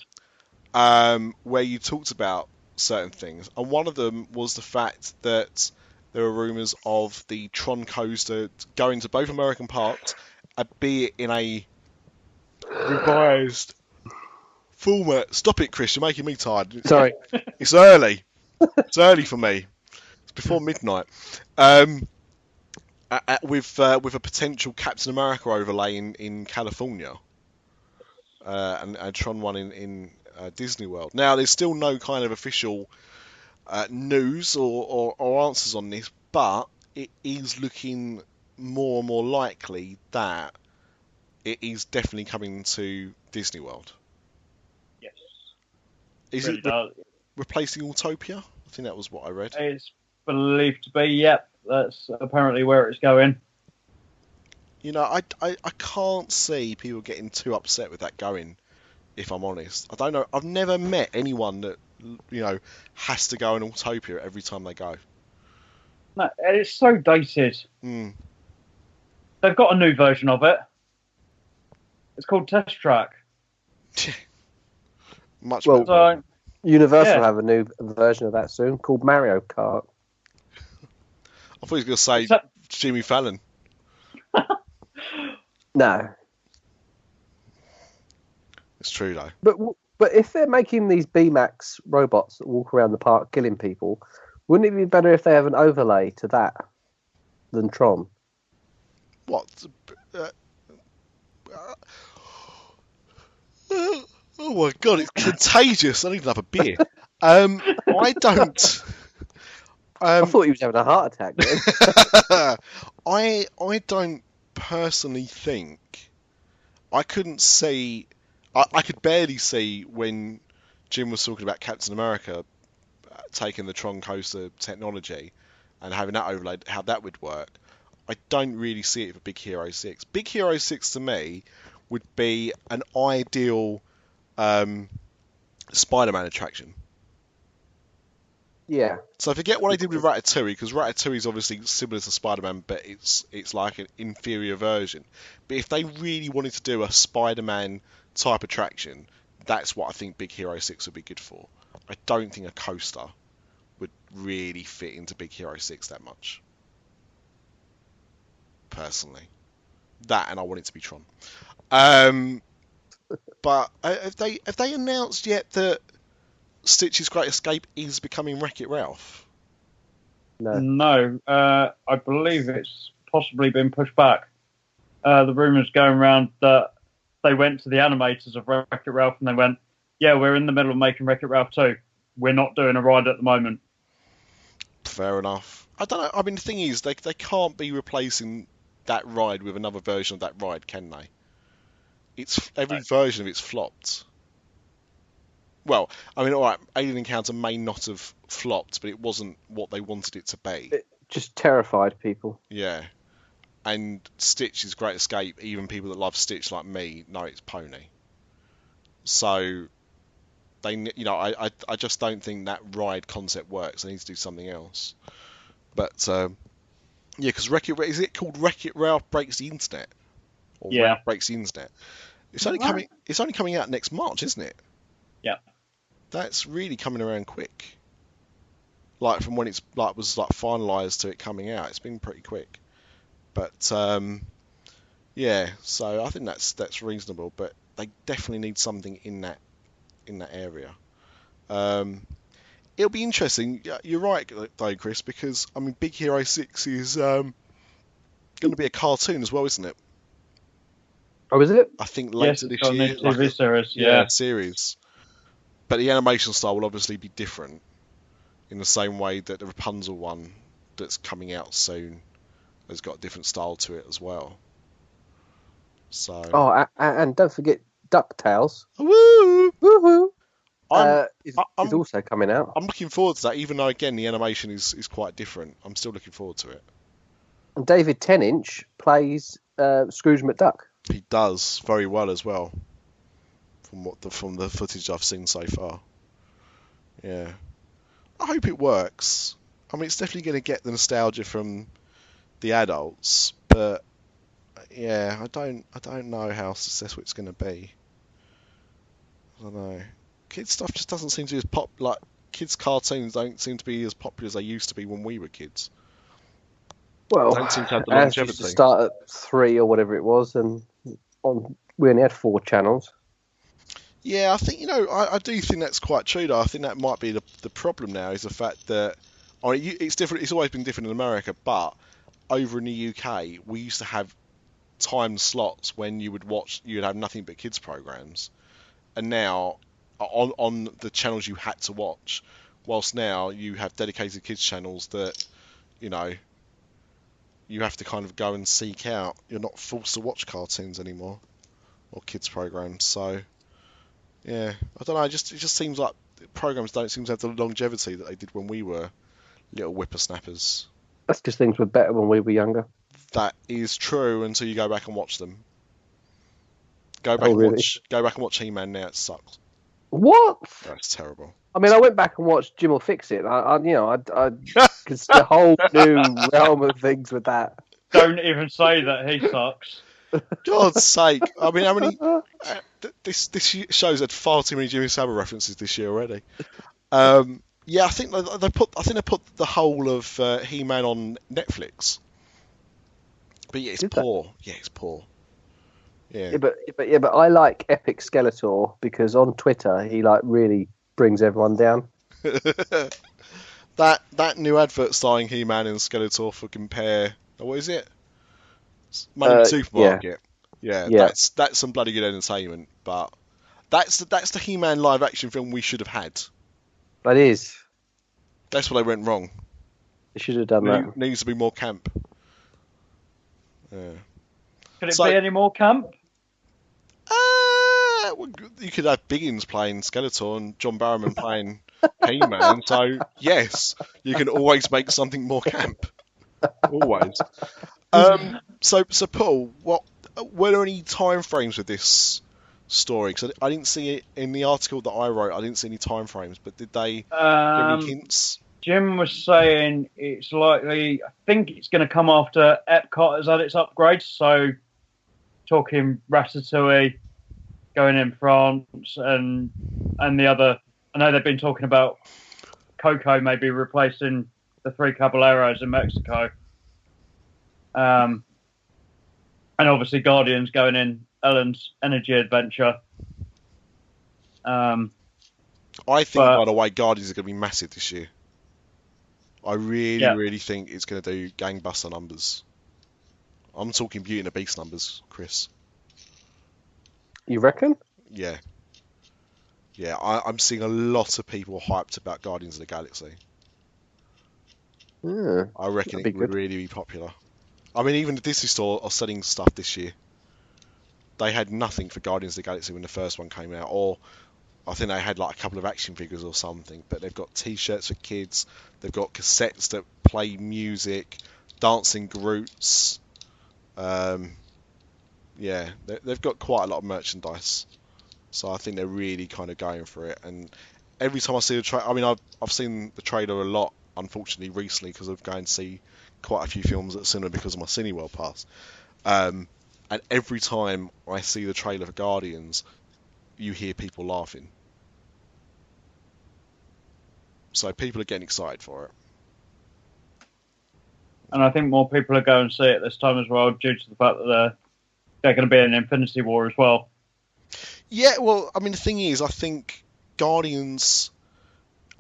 Where you talked about certain things, and one of them was the fact that there were rumours of the Tron coaster going to both American parks, albeit in a revised format. Stop it, Chris! You're making me tired. Sorry, it's early. It's early for me. It's before midnight. With a potential Captain America overlay in California, and a Tron one in Disney World. Now, there's still no kind of official news or answers on this, but it is looking more and more likely that it is definitely coming to Disney World. Yes. Is it replacing Autopia? I think that was what I read. It's believed to be, yep. That's apparently where it's going. You know, I can't see people getting too upset with that going, if I'm honest. I don't know. I've never met anyone that, you know, has to go in Autopia every time they go. No, it's so dated. They've got a new version of it. It's called Test Track. Much better. So, Universal have a new version of that soon called Mario Kart. I thought he was going to say Jimmy Fallon. No. It's true, though. But if they're making these B-Max robots that walk around the park killing people, wouldn't it be better if they have an overlay to that than Tron? What? Oh my god, it's contagious. I need another beer. I don't... I thought he was having a heart attack then. I don't personally think... I couldn't see... I could barely see when Jim was talking about Captain America taking the Tron coaster technology and having that overlaid, how that would work. I don't really see it for Big Hero 6. Big Hero 6 to me would be an ideal Spider-Man attraction. Yeah. So forget what I did with Ratatouille, because Ratatouille is obviously similar to Spider-Man, but it's like an inferior version. But if they really wanted to do a Spider-Man type attraction, that's what I think Big Hero 6 would be good for. I don't think a coaster would really fit into Big Hero 6 that much. Personally. That, and I want it to be Tron. But have they announced yet that Stitch's Great Escape is becoming Wreck-It Ralph? No. I believe it's possibly been pushed back. The rumours going around that they went to the animators of Wreck-It Ralph and they went, yeah, we're in the middle of making Wreck-It Ralph 2. We're not doing a ride at the moment. Fair enough. I don't know. I mean, the thing is, they can't be replacing that ride with another version of that ride, can they? Every version of it's flopped. Well, I mean, all right, Alien Encounter may not have flopped, but it wasn't what they wanted it to be. It just terrified people. Yeah. And Stitch's Great Escape, even people that love Stitch like me know it's pony. So, I just don't think that ride concept works. They need to do something else. But, yeah, because is it called Wreck-It Ralph Breaks the Internet? Or Ralph Breaks the Internet? It's only coming out next March, isn't it? Yeah. That's really coming around quick. Like from when it's was finalised to it coming out, it's been pretty quick. But yeah, so I think that's reasonable. But they definitely need something in that area. It'll be interesting. You're right, though, Chris, because I mean, Big Hero 6 is going to be a cartoon as well, isn't it? Oh, is it? I think later this year. TV series, yeah, series. But the animation style will obviously be different, in the same way that the Rapunzel one that's coming out soon has got a different style to it as well. So. Oh, and don't forget DuckTales. Woo! Woohoo! Is I'm also coming out. I'm looking forward to that, even though again the animation is quite different. I'm still looking forward to it. And David Tennant plays Scrooge McDuck. He does very well as well, from the footage I've seen so far. Yeah, I hope it works. I mean, it's definitely going to get the nostalgia from the adults, but yeah, I don't know how successful it's going to be. I don't know. Kids stuff just doesn't seem to be as like kids cartoons don't seem to be as popular as they used to be when we were kids. Well, don't seem to have the ours longevity. used to start at 3 or whatever it was, and we only had 4 channels. Yeah, I think, I do think that's quite true, though. I think that might be the problem now, is the fact that, it's different. It's always been different in America, but over in the UK, we used to have time slots when you'd have nothing but kids programs. And now, on the channels you had to watch, whilst now you have dedicated kids channels that, you have to kind of go and seek out. You're not forced to watch cartoons anymore, or kids programs. So, yeah, I don't know. It just seems like programs don't seem to have the longevity that they did when we were little whippersnappers. That's because things were better when we were younger. That is true until you go back and watch them. Go back and watch He-Man now. It sucks. What? That's terrible. I mean, I went back and watched Jim will Fix It. I could see a whole new realm of things with that. Don't even say that he sucks. God's sake! I mean, how many? This show's had far too many Jimmy Savile references this year already. Yeah, I think they put the whole of He-Man on Netflix. But yeah, it's poor. Yeah, it's poor. Yeah. But I like Epic Skeletor because on Twitter he really brings everyone down. that new advert starring He-Man and Skeletor for Compare. What is it? Money in the Supermarket. Yeah. That's some bloody good entertainment. But that's the He-Man live action film we should have had. That is. That's where they went wrong. They should have done that. Needs to be more camp. Yeah. Could it be any more camp? You could have Biggins playing Skeletor and John Barrowman playing He-Man. So yes, you can always make something more camp. Always. So Paul, were there any time frames with this story? Because I didn't see it in the article that I wrote. I didn't see any time frames, but did they give any hints? Jim was saying it's likely, I think it's going to come after Epcot has had its upgrades. So, talking Ratatouille going in France and the other. I know they've been talking about Coco maybe replacing the Three Caballeros in Mexico. And obviously Guardians going in Ellen's Energy Adventure. I think, by the way, Guardians are going to be massive this year. I really think it's going to do gangbuster numbers. I'm talking Beauty and the Beast numbers, Chris. You reckon? Yeah. Yeah, I'm seeing a lot of people hyped about Guardians of the Galaxy. Yeah, I reckon it would really be popular. I mean, even the Disney Store are selling stuff this year. They had nothing for Guardians of the Galaxy when the first one came out, or I think they had like a couple of action figures or something, but they've got t-shirts for kids, they've got cassettes that play music, dancing Groots. Yeah, they've got quite a lot of merchandise. So I think they're really kind of going for it. And every time I see the trailer, I mean, I've seen the trailer a lot, unfortunately, recently, because I've going to see quite a few films at the cinema because of my Cineworld pass. And every time I see the trailer for Guardians, you hear people laughing. So people are getting excited for it. And I think more people are going to see it this time as well, due to the fact that they're going to be in Infinity War as well. Yeah, well, I mean, the thing is, I think Guardians...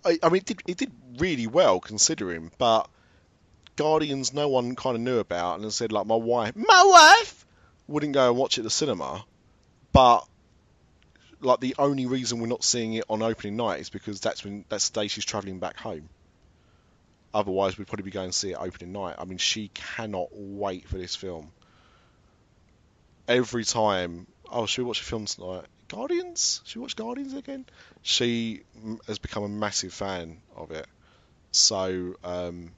I mean, it did really well, considering, but Guardians no one kind of knew about, and said, like, my wife wouldn't go and watch it at the cinema, but like the only reason we're not seeing it on opening night is because that's the day she's travelling back home. Otherwise, we'd probably be going to see it opening night. I mean, she cannot wait for this film. Every time, should we watch a film tonight? Guardians? Should we watch Guardians again? She has become a massive fan of it. So, and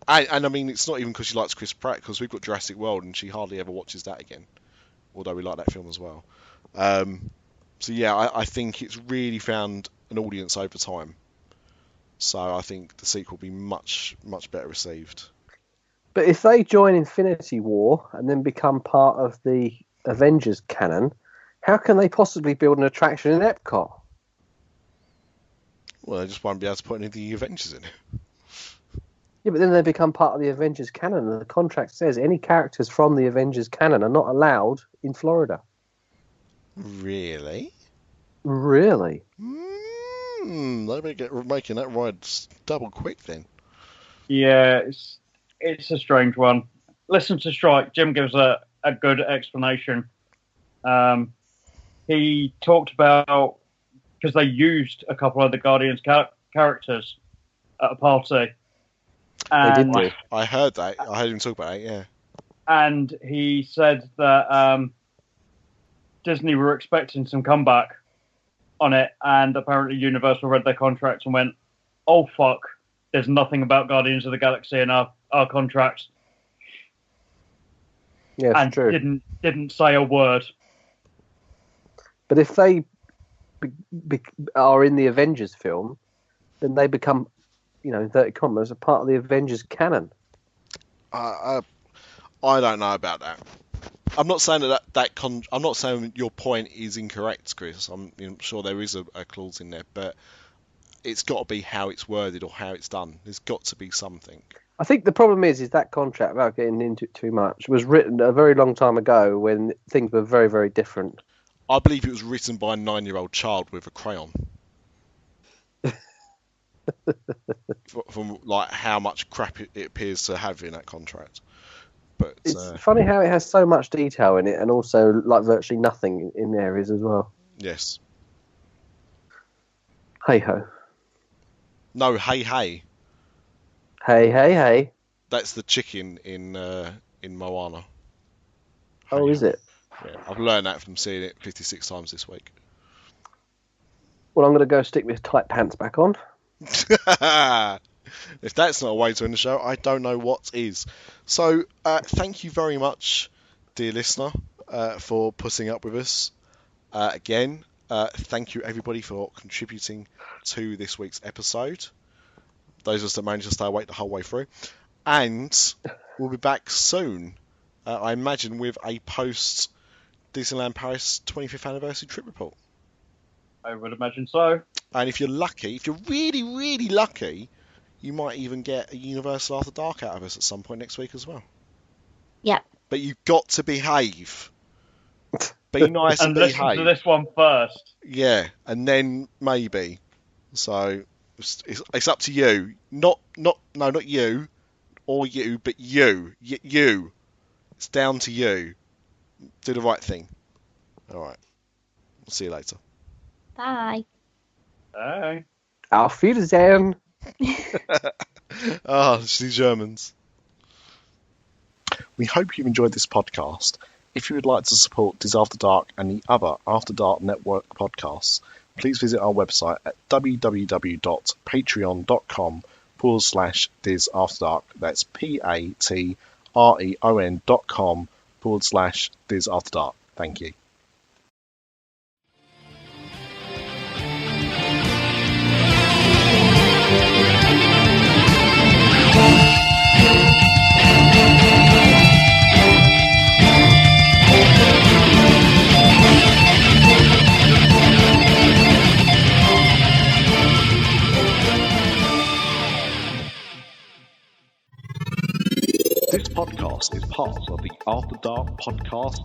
I mean, it's not even because she likes Chris Pratt, because we've got Jurassic World and she hardly ever watches that again. Although we like that film as well. So yeah, I think it's really found an audience over time. So I think the sequel will be much, much better received. But if they join Infinity War and then become part of the Avengers canon, how can they possibly build an attraction in Epcot? Well, they just won't be able to put any of the Avengers in it. Yeah, but then they become part of the Avengers canon, and the contract says any characters from the Avengers canon are not allowed in Florida. Really? Really? They better get making that ride double quick then. Yeah, it's a strange one. Listen to S.T.R.I.K.E. Jim gives a good explanation. He talked about, because they used a couple of the Guardians characters at a party. And they did. I heard that. I heard him talk about it, yeah. And he said that Disney were expecting some comeback on it, and apparently Universal read their contract and went, oh fuck, there's nothing about Guardians of the Galaxy in our contract. Yeah, and true. Didn't say a word. But if they are in the Avengers film, then they become, inverted commas, a part of the Avengers canon. I don't know about that. I'm not saying I'm not saying your point is incorrect, Chris. I'm sure there is a clause in there, but it's got to be how it's worded or how it's done. There's got to be something. I think the problem is that contract, without getting into it too much, was written a very long time ago when things were very, very different. I believe it was written by a 9-year-old child with a crayon. from like how much crap it appears to have in that contract. But it's funny how it has so much detail in it, and also like virtually nothing in the areas as well. Yes. Hey ho. No, hey. Hey. That's the chicken in Moana. Oh, hey. Is it? Yeah, I've learned that from seeing it 56 times this week. Well, I'm going to go stick my tight pants back on. If that's not a way to end the show, I don't know what is. So, thank you very much, dear listener, for putting up with us. Again, thank you everybody for contributing to this week's episode. those of us that managed to stay awake the whole way through. And we'll be back soon, I imagine, with a post Disneyland Paris 25th anniversary trip report. I would imagine so. And if you're lucky, if you're really, really lucky, you might even get a Universal After Dark out of us at some point next week as well. Yeah. But you've got to behave. Be nice and behave. Listen to this one first. Yeah, and then maybe. So it's up to you. Not you or you, but you. You. It's down to you. Do the right thing. All right. We'll see you later. Bye. Bye. Auf Wiedersehen. The Germans. We hope you've enjoyed this podcast. If you would like to support Dis After Dark and the other After Dark Network podcasts, please visit our website at www.patreon.com/Dis After Dark. That's patreon.com/Dis After Dark. Thank you. This podcast is part of the After Dark Podcast